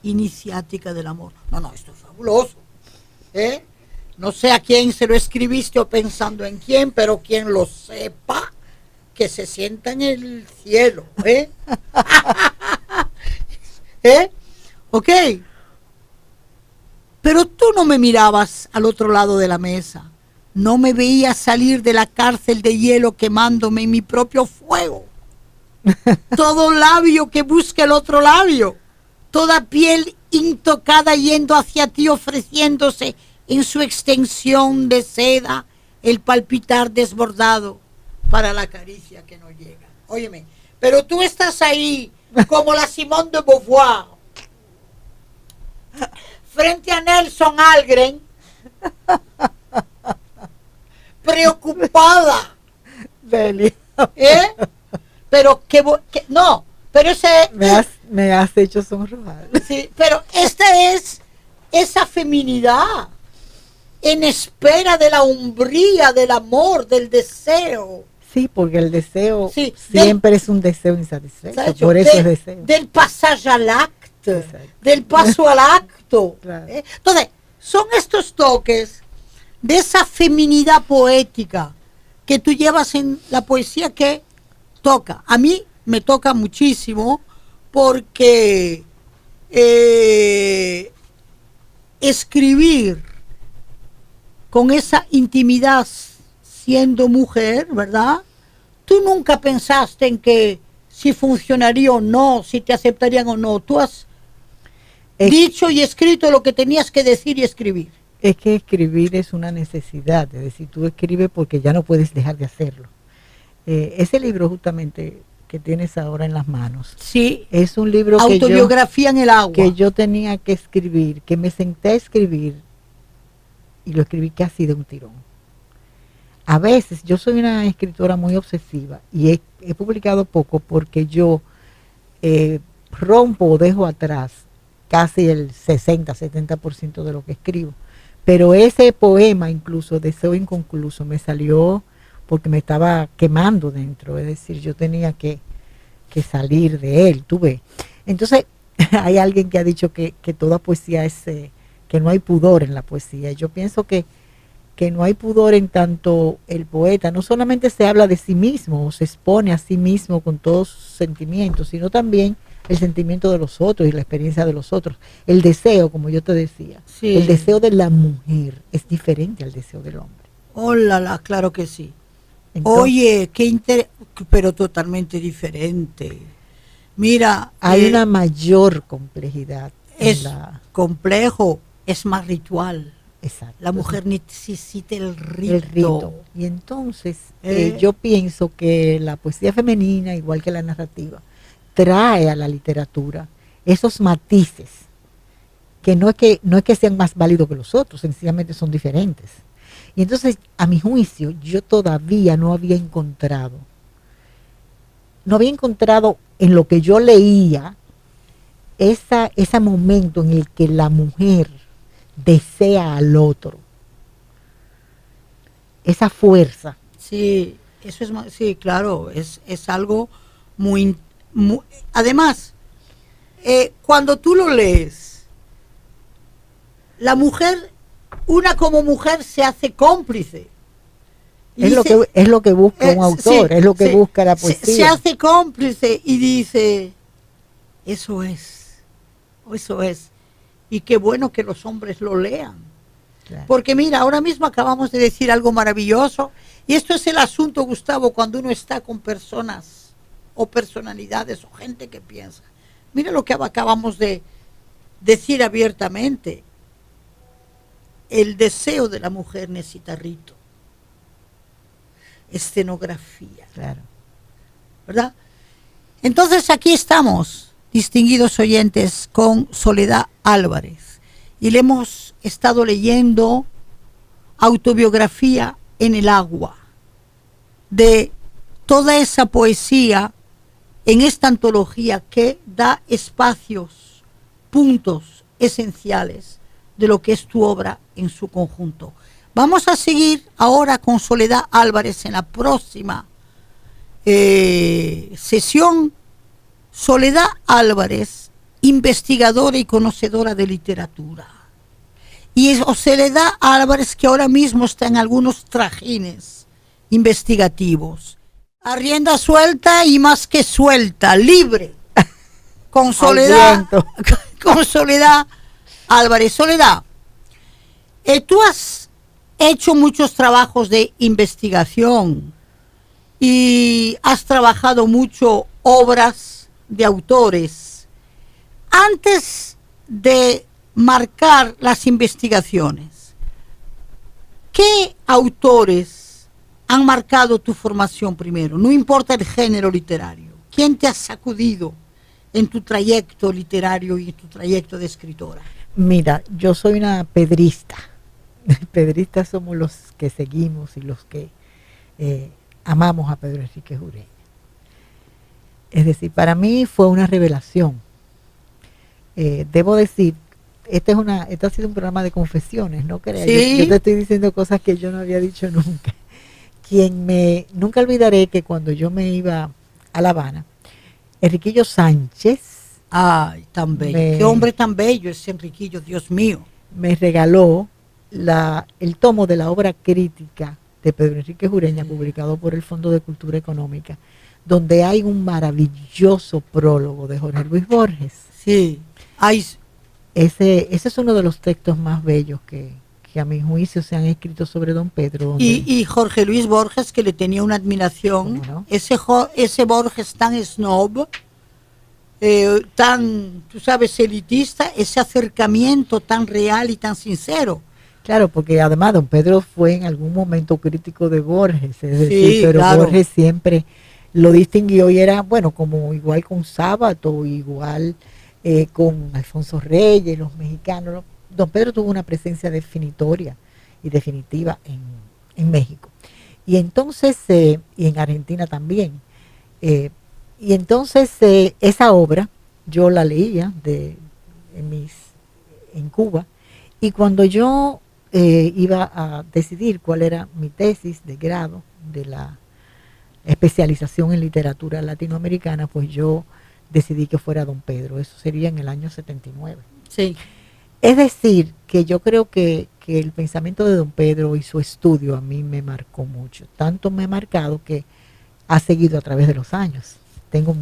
iniciática del amor. No, esto es fabuloso, ¿eh? No sé a quién se lo escribiste o pensando en quién, pero quien lo sepa, que se sienta en el cielo, ¿eh? ¿Eh? Ok. Pero tú no me mirabas al otro lado de la mesa. No me veías salir de la cárcel de hielo quemándome en mi propio fuego. Todo labio que busca el otro labio. Toda piel intocada yendo hacia ti, ofreciéndose en su extensión de seda, el palpitar desbordado para la caricia que no llega. Óyeme, pero tú estás ahí como la Simone de Beauvoir, frente a Nelson Algren, preocupada. ¿Eh? Pero no, pero ese me has hecho sonrojar. Sí, pero esta es esa feminidad en espera de la umbría, del amor, del deseo. Sí, porque el deseo siempre es un deseo insatisfecho, por eso es deseo. Del pasaje al acto, del paso al acto. Claro. Entonces, son estos toques de esa feminidad poética que tú llevas en la poesía que toca. A mí me toca muchísimo porque escribir con esa intimidad siendo mujer, ¿verdad? Tú nunca pensaste en que si funcionaría o no, si te aceptarían o no. Tú has dicho y escrito lo que tenías que decir y escribir. Es que escribir es una necesidad, es decir, tú escribes porque ya no puedes dejar de hacerlo. Ese libro justamente que tienes ahora en las manos, sí, es un libro Autobiografía en el agua, que yo tenía que escribir, que me senté a escribir y lo escribí casi de un tirón. A veces yo soy una escritora muy obsesiva y he publicado poco porque yo rompo o dejo atrás casi el 60-70% de lo que escribo. Pero ese poema, incluso Deseo Inconcluso, me salió porque me estaba quemando dentro, es decir, yo tenía que salir de él, tú ves. Entonces, hay alguien que ha dicho que toda poesía es, que no hay pudor en la poesía. Yo pienso que no hay pudor en tanto el poeta no solamente se habla de sí mismo o se expone a sí mismo con todos sus sentimientos, sino también el sentimiento de los otros y la experiencia de los otros. El deseo, como yo te decía, Sí. el deseo de la mujer es diferente al deseo del hombre. Hola, claro que sí. Entonces, Oye, pero totalmente diferente. Mira, hay una mayor complejidad en es la... complejo, es más ritual. Exacto. La mujer necesita el rito. El rito. Y entonces Eh. yo pienso que la poesía femenina, igual que la narrativa, trae a la literatura esos matices que no es que sean más válidos que los otros, sencillamente son diferentes. Y entonces, a mi juicio, yo todavía no había encontrado en lo que yo leía ese momento en el que la mujer desea al otro, esa fuerza. Sí, eso es, sí, claro, es algo muy además, cuando tú lo lees, la mujer, una como mujer se hace cómplice. Y Es lo que busca un autor, sí, es lo que sí, busca la poesía. Se hace cómplice y dice, eso es. Y qué bueno que los hombres lo lean. Claro. Porque mira, ahora mismo acabamos de decir algo maravilloso, y esto es el asunto, Gustavo, cuando uno está con personas o personalidades o gente que piensa. Mira lo que acabamos de decir abiertamente. El deseo de la mujer necesita rito, escenografía, Claro. ¿verdad? Entonces aquí estamos, distinguidos oyentes, con Soledad Álvarez, y le hemos estado leyendo Autobiografía en el agua, de toda esa poesía en esta antología que da espacios, puntos esenciales de lo que es tu obra en su conjunto. Vamos a seguir ahora con Soledad Álvarez en la próxima sesión. Soledad Álvarez, investigadora y conocedora de literatura. Y es Soledad Álvarez que ahora mismo está en algunos trajines investigativos. A rienda suelta y más que suelta, libre. Con Soledad, con Soledad Álvarez. Soledad, tú has hecho muchos trabajos de investigación y has trabajado mucho obras de autores. Antes de marcar las investigaciones, ¿qué autores han marcado tu formación primero? No importa el género literario. ¿Quién te ha sacudido en tu trayecto literario y en tu trayecto de escritora? Mira, yo soy una pedrista. Pedristas somos los que seguimos y los que amamos a Pedro Enrique Ureña. Es decir, para mí fue una revelación. Debo decir, este ha sido un programa de confesiones, ¿no creas? ¿Sí? Yo te estoy diciendo cosas que yo no había dicho nunca. Nunca olvidaré que cuando yo me iba a La Habana, Enriquillo Sánchez, Ay, tan bello. Qué hombre tan bello es Enriquillo, Dios mío. me regaló el tomo de la obra crítica de Pedro Enrique Ureña, publicado por el Fondo de Cultura Económica, donde hay un maravilloso prólogo de Jorge Luis Borges. Sí. Ay, Ese es uno de los textos más bellos que a mi juicio se han escrito sobre don Pedro. y Jorge Luis Borges, que le tenía una admiración. ¿Cómo no? Ese Borges tan snob, tan, tú sabes, elitista, ese acercamiento tan real y tan sincero. Claro, porque además don Pedro fue en algún momento crítico de Borges, es decir, Sí, pero claro. Borges siempre lo distinguió y era, bueno, como igual con Sábato, igual con Alfonso Reyes, los mexicanos, ¿no? Don Pedro tuvo una presencia definitoria y definitiva en México. Y entonces, y en Argentina también. Y entonces esa obra yo la leía en Cuba, y cuando yo iba a decidir cuál era mi tesis de grado, de la especialización en literatura latinoamericana, pues yo decidí que fuera Don Pedro. Eso sería en el año 79. Sí. Es decir, que yo creo que el pensamiento de Don Pedro y su estudio a mí me marcó mucho. Tanto me ha marcado que ha seguido a través de los años. Tengo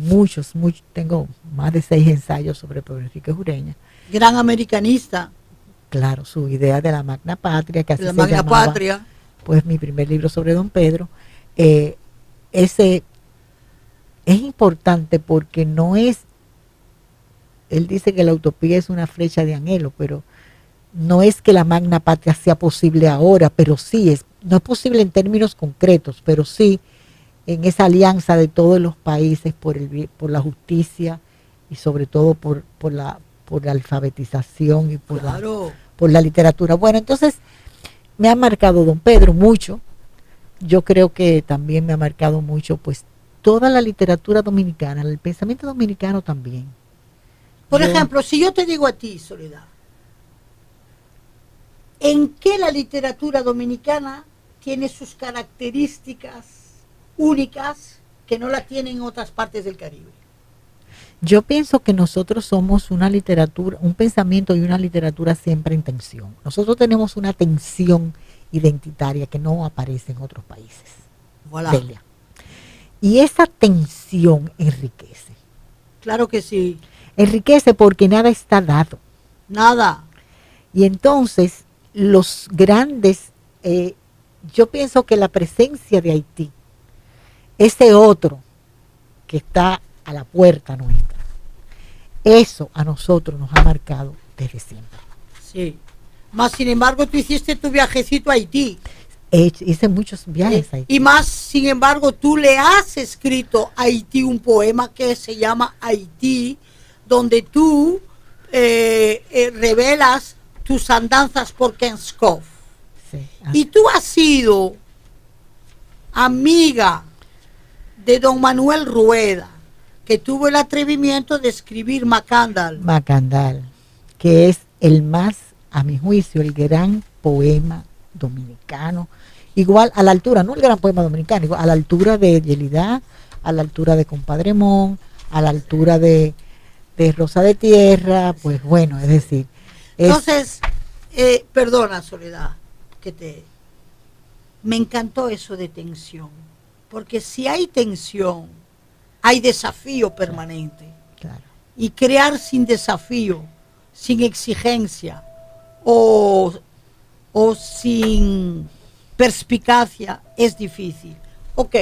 tengo más de 6 ensayos sobre Pedro Enrique Ureña. Gran americanista. Claro, su idea de la Magna Patria, que así La se Magna llamaba, Patria. pues mi primer libro sobre Don Pedro. Ese es importante porque no es, él dice que la utopía es una flecha de anhelo, pero no es que la Magna Patria sea posible ahora, pero sí no es posible en términos concretos, pero sí en esa alianza de todos los países por la justicia y sobre todo por la alfabetización y por la literatura. Bueno, entonces me ha marcado Don Pedro mucho. Yo creo que también me ha marcado mucho pues toda la literatura dominicana, el pensamiento dominicano también. Por ejemplo, si yo te digo a ti, Soledad, ¿en qué la literatura dominicana tiene sus características únicas que no la tienen en otras partes del Caribe? Yo pienso que nosotros somos una literatura, un pensamiento y una literatura siempre en tensión. Nosotros tenemos una tensión identitaria que no aparece en otros países. Voilà. Delia. Y esa tensión enriquece. Claro que sí. Enriquece porque nada está dado. Nada. Y entonces los grandes, yo pienso que la presencia de Haití, ese otro que está a la puerta nuestra, eso a nosotros nos ha marcado desde siempre. Sí. Más sin embargo, tú hiciste tu viajecito a Haití. Hice muchos viajes a Haití. Y más sin embargo, tú le has escrito a Haití un poema que se llama Haití, donde tú revelas tus andanzas por Kenskov. Sí. Y tú has sido amiga de don Manuel Rueda, que tuvo el atrevimiento de escribir Macandal. Macandal, que es el más, a mi juicio, el gran poema dominicano, igual a la altura, no el gran poema dominicano, igual a la altura de Yelida, a la altura de Compadre Mon, a la altura de Rosa de Tierra, pues bueno, es decir. Entonces, perdona Soledad, me encantó eso de tensión, porque si hay tensión, hay desafío permanente. Claro. Y crear sin desafío, sin exigencia o sin perspicacia es difícil. Ok,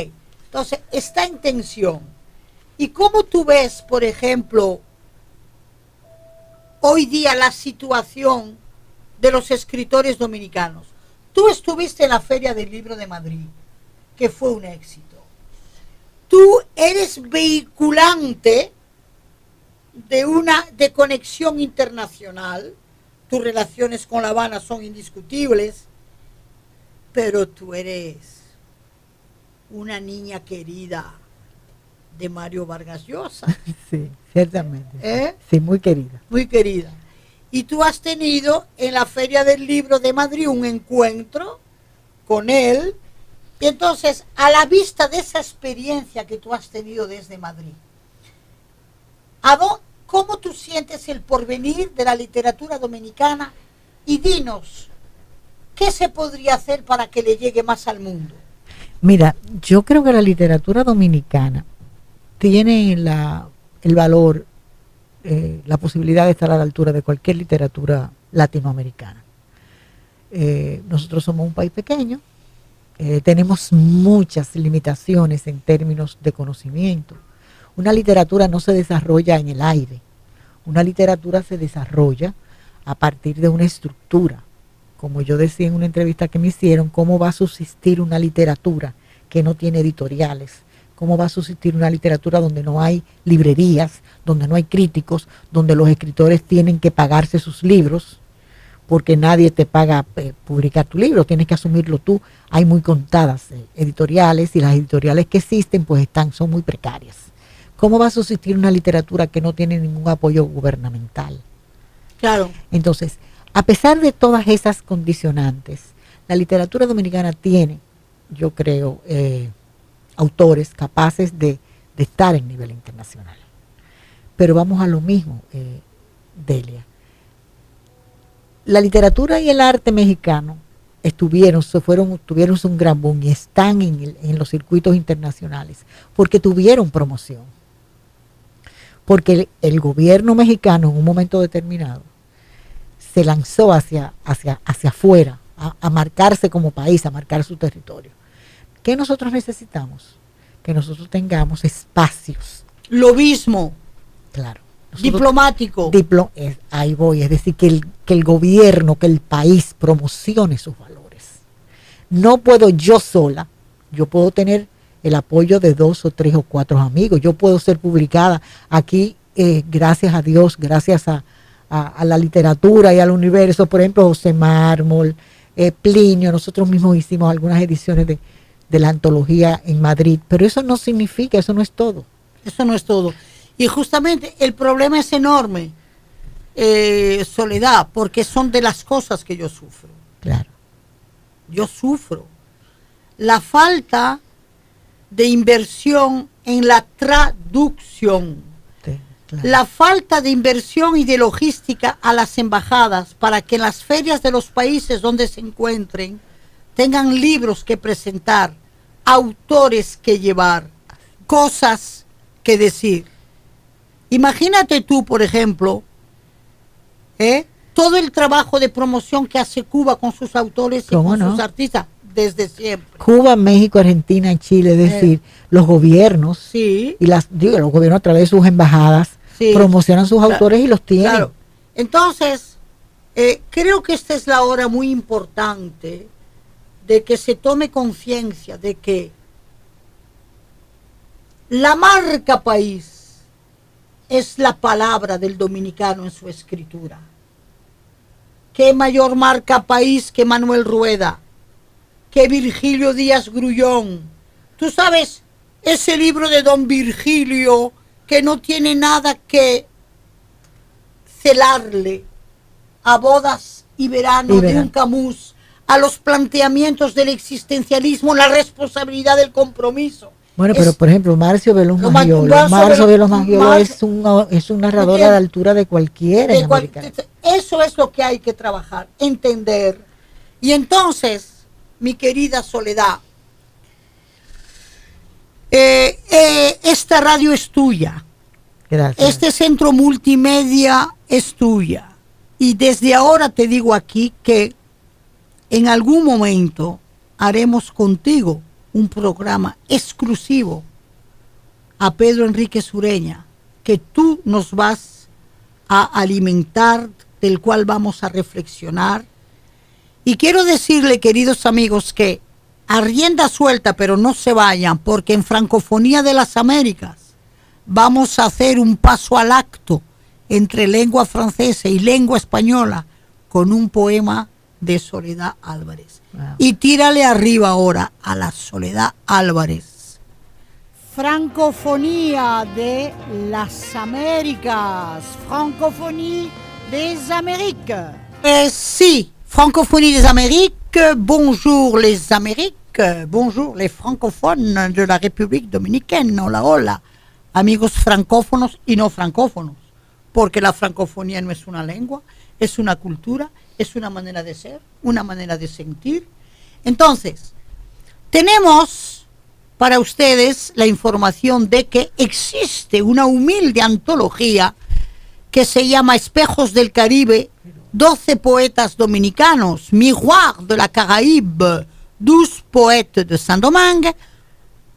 entonces está en tensión. ¿Y cómo tú ves, por ejemplo, hoy día la situación de los escritores dominicanos? Tú estuviste en la Feria del Libro de Madrid, que fue un éxito. Tú eres vehiculante de conexión internacional. Tus relaciones con La Habana son indiscutibles, pero tú eres una niña querida de Mario Vargas Llosa. Sí, ciertamente. ¿Eh? Sí, muy querida. Muy querida. Y tú has tenido en la Feria del Libro de Madrid un encuentro con él. Y entonces, a la vista de esa experiencia que tú has tenido desde Madrid, ¿cómo tú sientes el porvenir de la literatura dominicana? Y dinos, ¿qué se podría hacer para que le llegue más al mundo? Mira, yo creo que la literatura dominicana tiene el valor, la posibilidad de estar a la altura de cualquier literatura latinoamericana. Nosotros somos un país pequeño, tenemos muchas limitaciones en términos de conocimiento. Una literatura no se desarrolla en el aire, una literatura se desarrolla a partir de una estructura. Como yo decía en una entrevista que me hicieron, ¿cómo va a subsistir una literatura que no tiene editoriales? ¿Cómo va a subsistir una literatura donde no hay librerías, donde no hay críticos, donde los escritores tienen que pagarse sus libros? Porque nadie te paga publicar tu libro, tienes que asumirlo tú. Hay muy contadas editoriales y las editoriales que existen pues son muy precarias. ¿Cómo va a subsistir una literatura que no tiene ningún apoyo gubernamental? Claro. Entonces, a pesar de todas esas condicionantes, la literatura dominicana tiene yo creo, autores capaces de estar en nivel internacional. Pero vamos a lo mismo, Delia. La literatura y el arte mexicano tuvieron un gran boom y están en los circuitos internacionales porque tuvieron promoción. Porque el gobierno mexicano en un momento determinado se lanzó hacia afuera, a marcarse como país, a marcar su territorio. ¿Qué nosotros necesitamos? Que nosotros tengamos espacios. Lobismo. Claro. Diplomático. Ahí voy, es decir, que el gobierno, que el país promocione sus valores. No puedo yo sola, yo puedo tener el apoyo de 2 o 3 o 4 amigos, yo puedo ser publicada aquí, gracias a Dios, gracias a la literatura y al universo, por ejemplo, José Mármol, Plinio, nosotros mismos hicimos algunas ediciones de la antología en Madrid, pero eso no significa, eso no es todo. Eso no es todo. Y justamente el problema es enorme, Soledad, porque son de las cosas que yo sufro. Claro. Yo sufro la falta de inversión en la traducción, Sí, claro. la falta de inversión y de logística a las embajadas para que en las ferias de los países donde se encuentren tengan libros que presentar, autores que llevar, cosas que decir. Imagínate tú, por ejemplo, todo el trabajo de promoción que hace Cuba con sus autores y con sus artistas desde siempre. Cuba, México, Argentina, Chile, es decir, los gobiernos Sí. y los gobiernos a través de sus embajadas Sí. promocionan sus autores y los tienen. Claro. Entonces, creo que esta es la hora muy importante de que se tome conciencia de que la marca país es la palabra del dominicano en su escritura. ¿Qué mayor marca país que Manuel Rueda? Que Virgilio Díaz Grullón? Tú sabes, ese libro de don Virgilio que no tiene nada que celarle a Bodas y Verano de un Camus, a los planteamientos del existencialismo, la responsabilidad del compromiso. Bueno, pero por ejemplo, Marcio Veloz Magiolo. Marcio Veloz Magiolo es un narrador a la altura de cualquiera en América. Eso es lo que hay que trabajar, entender. Y entonces, mi querida Soledad, esta radio es tuya. Gracias. Este centro multimedia es tuya. Y desde ahora te digo aquí que en algún momento haremos contigo un programa exclusivo a Pedro Enrique Sureña, que tú nos vas a alimentar, del cual vamos a reflexionar. Y quiero decirle, queridos amigos, que a rienda suelta, pero no se vayan, porque en Francofonía de las Américas vamos a hacer un paso al acto entre lengua francesa y lengua española con un poema de Soledad Álvarez. Wow. Y tírale arriba ahora a la Soledad Álvarez. Francofonía de las Américas. Francofonía des Amériques. Sí, Francophonie des Amériques, bonjour les Amériques, bonjour les francophones de la République Dominicaine, hola, hola, amigos francófonos y no francófonos, porque la francofonía no es una lengua, es una cultura, es una manera de ser, una manera de sentir. Entonces, tenemos para ustedes la información de que existe una humilde antología que se llama Espejos del Caribe, 12 poetas dominicanos, Miroir de la Caraïbe, 12 poètes de Saint-Domingue,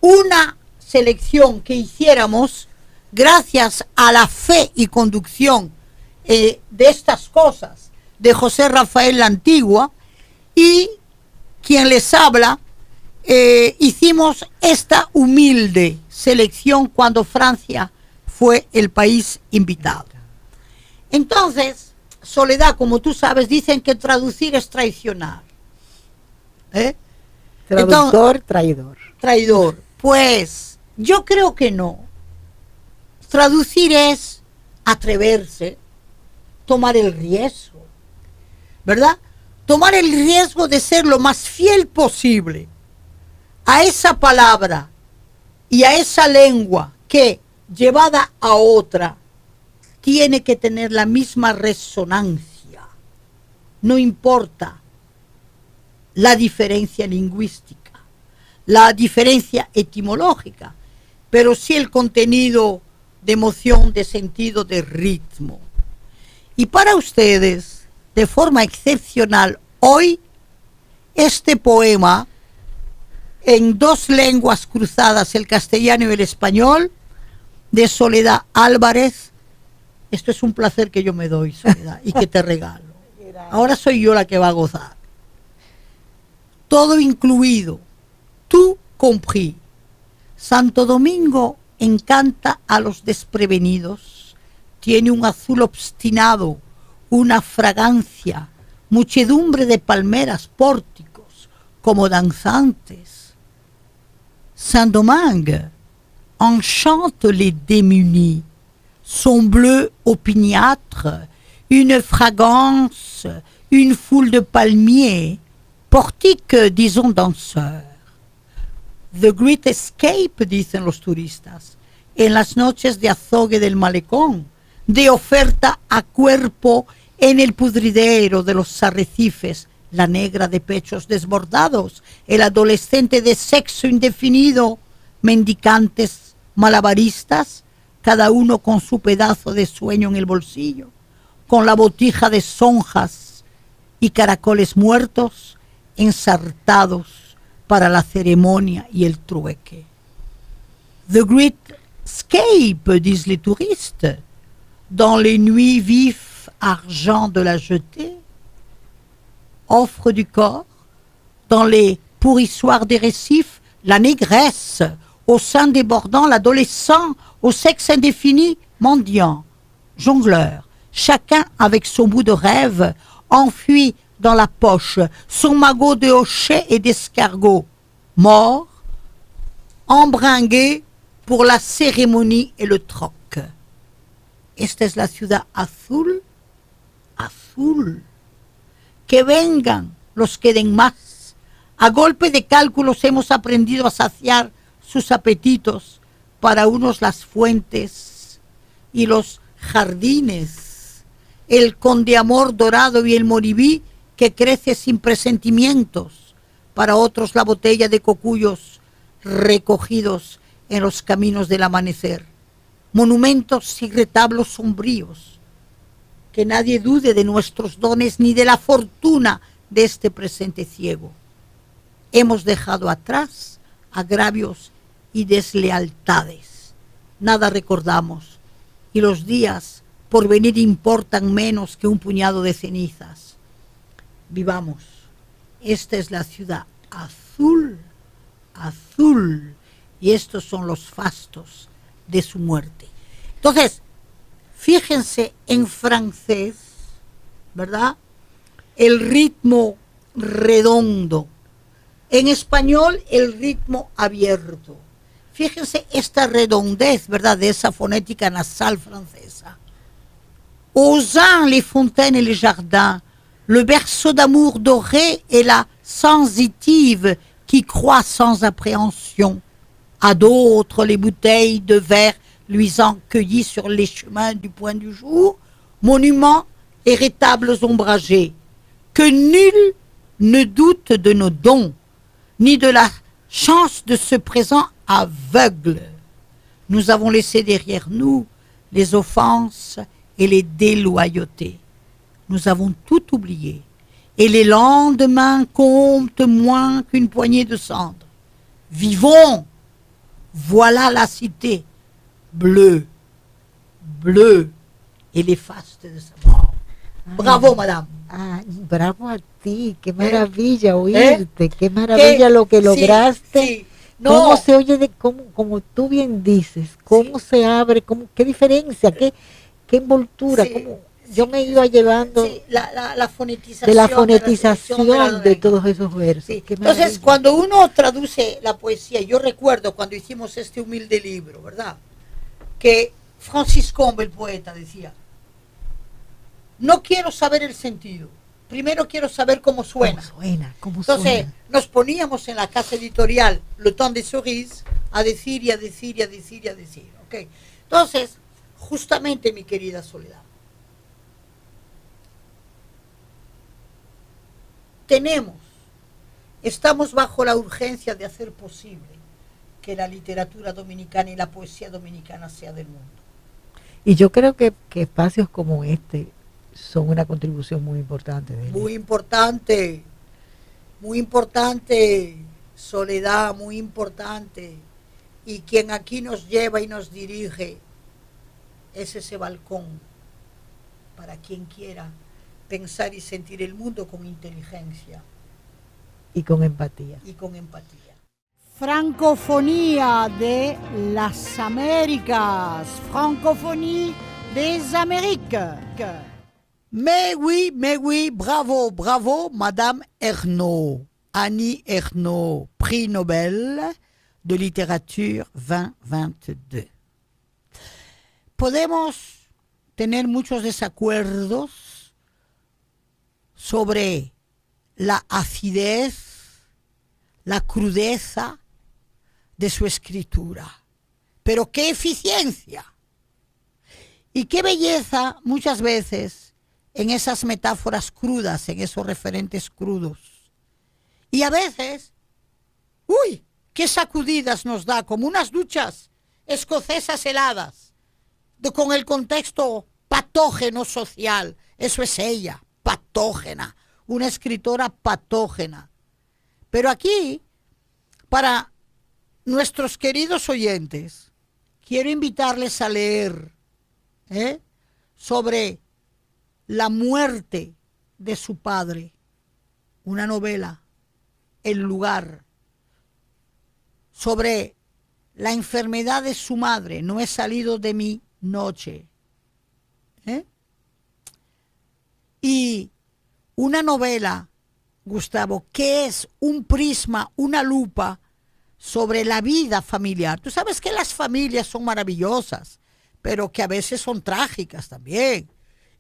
una selección que hiciéramos gracias a la fe y conducción de estas cosas de José Rafael La Antigua, y quien les habla, hicimos esta humilde selección cuando Francia fue el país invitado. Entonces, Soledad, como tú sabes, dicen que traducir es traicionar. Traductor, Entonces, traidor. Traidor. Pues yo creo que no. Traducir es atreverse, tomar el riesgo, ¿verdad? Tomar el riesgo de ser lo más fiel posible a esa palabra y a esa lengua que, llevada a otra, tiene que tener la misma resonancia. No importa la diferencia lingüística, la diferencia etimológica, pero sí el contenido de emoción, de sentido, de ritmo. Y para ustedes, de forma excepcional, hoy, este poema, en dos lenguas cruzadas, el castellano y el español, de Soledad Álvarez. Esto es un placer que yo me doy, Soledad, y que te regalo. Ahora soy yo la que va a gozar. Todo incluido, tout compris. Santo Domingo encanta a los desprevenidos. Tiene un azul obstinado, una fragancia, muchedumbre de palmeras, pórticos, como danzantes. Saint-Domingue enchante les démunis. Son bleu opiniâtre, une fragance, une foule de palmiers, portiques, disons, danseurs. The Great Escape, dicen los turistas, en las noches de azogue del malecón, de oferta a cuerpo en el pudridero de los arrecifes, la negra de pechos desbordados, el adolescente de sexo indefinido, mendicantes, malabaristas, cada uno con su pedazo de sueño en el bolsillo, con la botija de sonjas y caracoles muertos ensartados para la ceremonia y el trueque. The Great Escape, disent les touristes, dans les nuits vifs argent de la jetée, offre du corps, dans les pourrissoirs des récifs, la négresse, au sein débordant, l'adolescent, au sexe indéfini, mendiant, jongleur, chacun avec son bout de rêve, enfui dans la poche, son magot de hochets et d'escargots, mort, embringué pour la cérémonie et le troc. Esta es la ciudad azul, azul. Que vengan los que den más. A golpe de cálculos hemos aprendido a saciar sus apetitos, para unos las fuentes y los jardines, el condeamor dorado y el moribí que crece sin presentimientos, para otros la botella de cocuyos recogidos en los caminos del amanecer, monumentos y retablos sombríos. Que nadie dude de nuestros dones ni de la fortuna de este presente ciego. Hemos dejado atrás agravios y deslealtades. Nada recordamos y los días por venir importan menos que un puñado de cenizas. Vivamos. Esta es la ciudad azul, azul, y estos son los fastos de su muerte. Entonces, fíjense en francés, ¿verdad? El ritmo redondo. En español, el ritmo abierto. Fíjense esta redondez, ¿verdad? De esa fonética nasal francesa. Aux uns les fontaines et les jardins, le berceau d'amour doré et la sensitive qui croit sans appréhension. À d'autres, les bouteilles de verre luisants cueillies sur les chemins du point du jour, monuments et rétables ombragés. Que nul ne doute de nos dons, ni de la chance de ce présent aveugle. Nous avons laissé derrière nous les offenses et les déloyautés. Nous avons tout oublié, et les lendemains comptent moins qu'une poignée de cendres. Vivons! Voilà la cité, bleue, bleue, et les fastes de sa mort. Bravo, madame. Ah, bravo a ti, qué maravilla oírte, qué maravilla lo que lograste. Sí, no. Cómo se oye, como tú bien dices, cómo se abre, qué diferencia, qué envoltura, yo me iba llevando la fonetización, de la fonetización de todos esos versos. Sí. Entonces, cuando uno traduce la poesía, yo recuerdo cuando hicimos este humilde libro, ¿verdad? Que Francis Combe, el poeta, decía: no quiero saber el sentido, Primero quiero saber cómo suena. ¿Cómo Entonces, suena? nos poníamos en la casa editorial Le Temps des Cerises a decir y a decir y a decir y a decir. ¿Okay? Entonces, justamente, mi querida Soledad, estamos bajo la urgencia de hacer posible que la literatura dominicana y la poesía dominicana sea del mundo. Y yo creo que espacios como este son una contribución muy importante. Muy importante, Soledad, muy importante. Y quien aquí nos lleva y nos dirige es ese balcón para quien quiera pensar y sentir el mundo con inteligencia. Y con empatía. Francofonía de las Américas. Francophonie des Amériques. Mais oui, bravo, bravo, Madame Ernaux, Annie Ernaux, prix Nobel de literature 2022. Podemos tener muchos desacuerdos sobre la acidez, la crudeza de su escritura, pero qué eficiencia y qué belleza muchas veces en esas metáforas crudas, en esos referentes crudos. Y a veces, ¡uy!, qué sacudidas nos da, como unas duchas escocesas heladas, con el contexto patógeno social. Eso es ella, patógena, una escritora patógena. Pero aquí, para nuestros queridos oyentes, quiero invitarles a leer sobre la muerte de su padre, una novela, El lugar, sobre la enfermedad de su madre, No he salido de mi noche, y una novela, Gustavo, que es un prisma, una lupa sobre la vida familiar. Tú sabes que las familias son maravillosas, pero que a veces son trágicas también.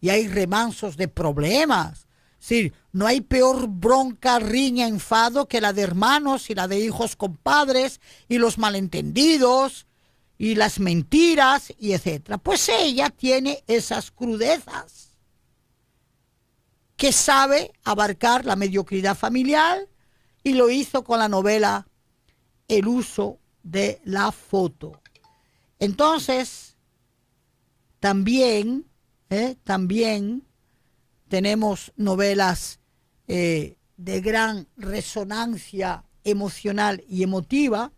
Y hay remansos de problemas. Sí, no hay peor bronca, riña, enfado que la de hermanos y la de hijos con padres y los malentendidos y las mentiras y etcétera. Pues ella tiene esas crudezas que sabe abarcar la mediocridad familiar y lo hizo con la novela El uso de la foto. Entonces, también tenemos novelas de gran resonancia emocional y emotiva,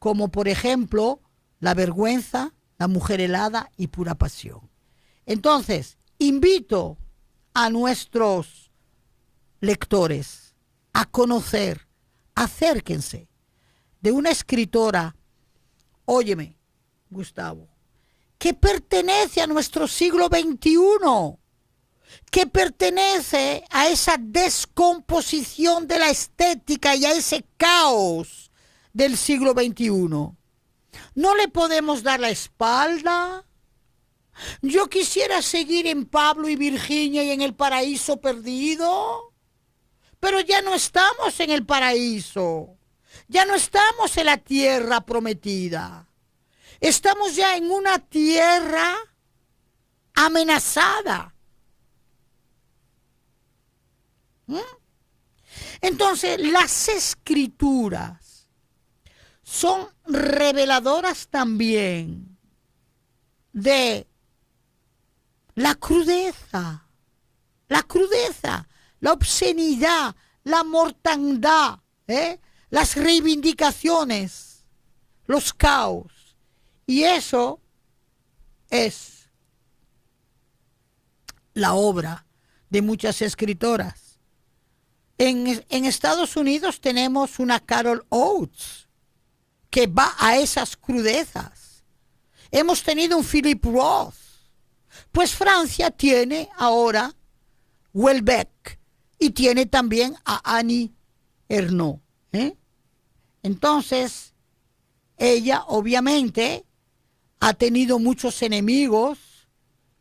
como por ejemplo La vergüenza, La mujer helada y Pura pasión. Entonces, invito a nuestros lectores a conocer, acérquense de una escritora, óyeme, Gustavo, que pertenece a nuestro siglo XXI, que pertenece a esa descomposición de la estética y a ese caos del siglo XXI. No le podemos dar la espalda. Yo quisiera seguir en Pablo y Virginia y en el paraíso perdido, pero ya no estamos en el paraíso, ya no estamos en la tierra prometida. Estamos ya en una tierra amenazada. Entonces, las escrituras son reveladoras también de la crudeza, la obscenidad, la mortandad, las reivindicaciones, los caos. Y eso es la obra de muchas escritoras. En Estados Unidos tenemos una Carol Oates que va a esas crudezas. Hemos tenido un Philip Roth. Pues Francia tiene ahora Houellebecq y tiene también a Annie Ernaux. Entonces, ella obviamente ha tenido muchos enemigos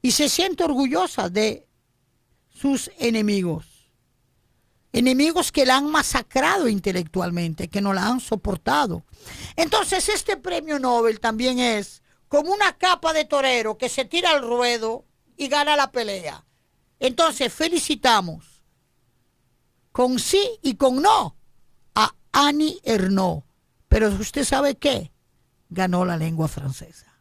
y se siente orgullosa de sus enemigos. enemigos que la han masacrado intelectualmente, que no la han soportado. Entonces este premio Nobel también es como una capa de torero que se tira al ruedo y gana la pelea. Entonces felicitamos con sí y con no a Annie Ernaux. Pero usted sabe qué, ganó la lengua francesa.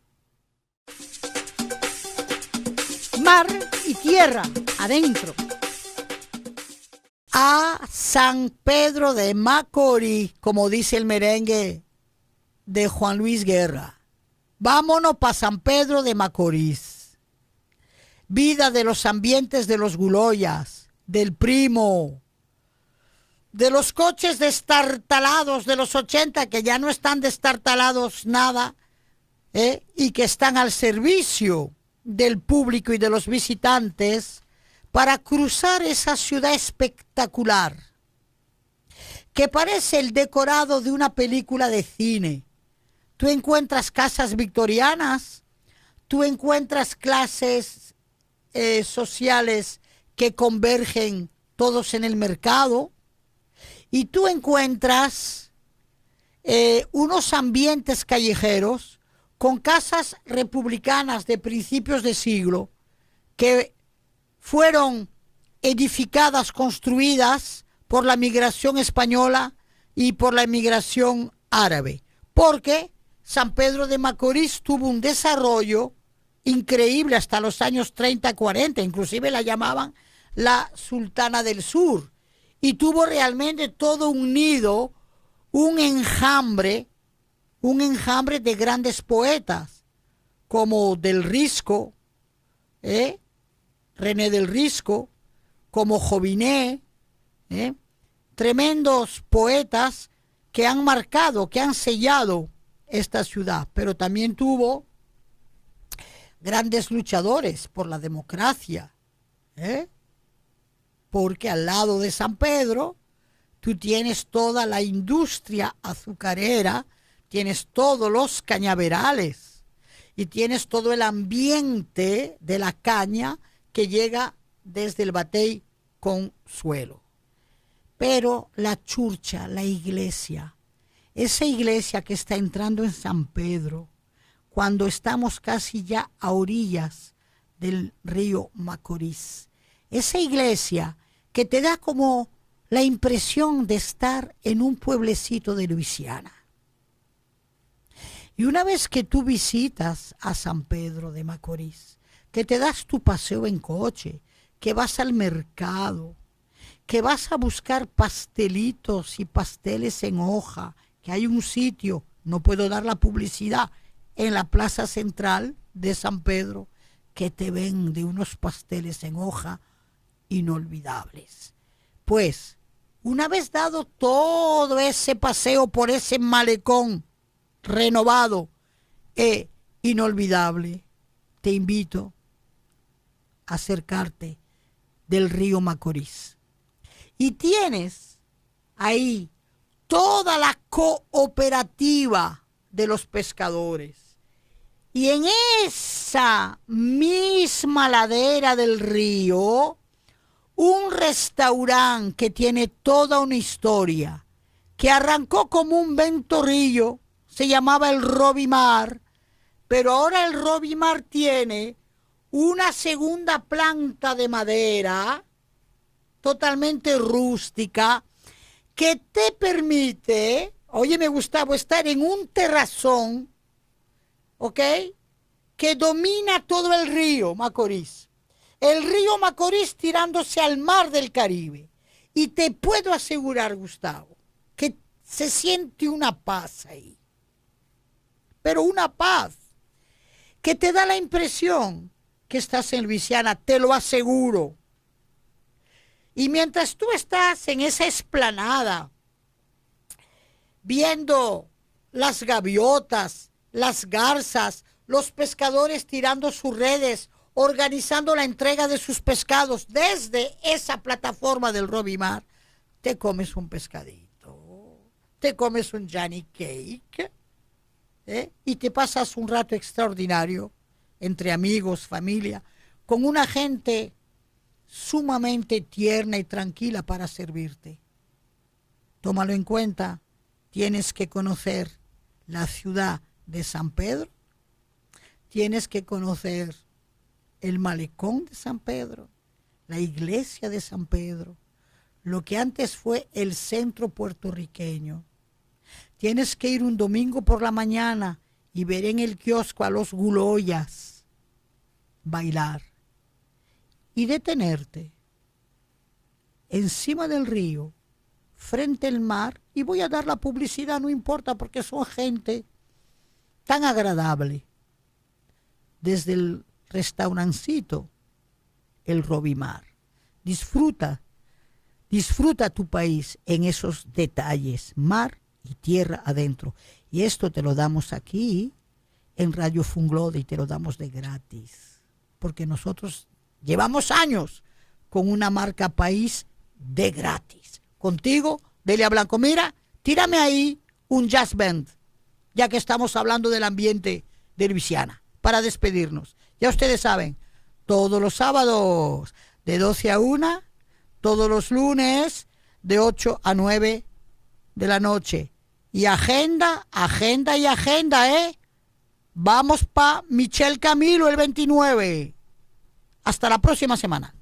Mar y tierra, adentro. A San Pedro de Macorís, como dice el merengue de Juan Luis Guerra. Vámonos para San Pedro de Macorís. Vida de los ambientes de los Guloyas, del Primo, de los coches destartalados de los 80, que ya no están destartalados nada, y que están al servicio del público y de los visitantes para cruzar esa ciudad espectacular que parece el decorado de una película de cine. Tú encuentras casas victorianas, tú encuentras clases sociales que convergen todos en el mercado, y tú encuentras unos ambientes callejeros con casas republicanas de principios de siglo que fueron edificadas, construidas por la migración española y por la migración árabe, porque San Pedro de Macorís tuvo un desarrollo increíble hasta los años 30-40, inclusive la llamaban la Sultana del Sur, y tuvo realmente todo un nido, un enjambre de grandes poetas, como Del Risco, René del Risco, como Jobinet, tremendos poetas que han marcado, que han sellado esta ciudad, pero también tuvo grandes luchadores por la democracia, porque al lado de San Pedro tú tienes toda la industria azucarera, tienes todos los cañaverales y tienes todo el ambiente de la caña que llega desde el Batey Consuelo. Pero la churcha, la iglesia, esa iglesia que está entrando en San Pedro, cuando estamos casi ya a orillas del río Macorís, esa iglesia que te da como la impresión de estar en un pueblecito de Luisiana. Y una vez que tú visitas a San Pedro de Macorís, que te das tu paseo en coche, que vas al mercado, que vas a buscar pastelitos y pasteles en hoja, que hay un sitio, no puedo dar la publicidad, en la plaza central de San Pedro, que te vende unos pasteles en hoja inolvidables. Pues, una vez dado todo ese paseo por ese malecón renovado e inolvidable, te invito a acercarte del río Macorís. Y tienes ahí toda la cooperativa de los pescadores. Y en esa misma ladera del río, un restaurante que tiene toda una historia, que arrancó como un ventorrillo, se llamaba el Robimar, pero ahora el Robimar tiene una segunda planta de madera, totalmente rústica, que te permite, óyeme Gustavo, estar en un terrazón, ¿ok?, que domina todo el río Macorís. El río Macorís tirándose al mar del Caribe. Y te puedo asegurar, Gustavo, que se siente una paz ahí. Pero una paz que te da la impresión que estás en Luisiana, te lo aseguro. Y mientras tú estás en esa explanada, viendo las gaviotas, las garzas, los pescadores tirando sus redes, organizando la entrega de sus pescados desde esa plataforma del Robimar, te comes un pescadito, te comes un Johnny Cake, y te pasas un rato extraordinario entre amigos, familia, con una gente sumamente tierna y tranquila para servirte. Tómalo en cuenta. Tienes que conocer la ciudad de San Pedro. Tienes que conocer el malecón de San Pedro, la iglesia de San Pedro, lo que antes fue el centro puertorriqueño. Tienes que ir un domingo por la mañana y ver en el kiosco a los guloyas bailar y detenerte encima del río, frente al mar, y voy a dar la publicidad, no importa, porque son gente tan agradable. Desde el restaurancito, el Robimar. Disfruta tu país en esos detalles, mar y tierra adentro. Y esto te lo damos aquí en Radio Funglode y te lo damos de gratis. Porque nosotros llevamos años con una marca país de gratis. Contigo, Delia Blanco. Mira, tírame ahí un jazz band, ya que estamos hablando del ambiente de Luisiana, para despedirnos. Ya ustedes saben, todos los sábados de 12 a 1, todos los lunes de 8 a 9 de la noche. Y agenda, ¿eh? Vamos pa' Michel Camilo el 29. Hasta la próxima semana.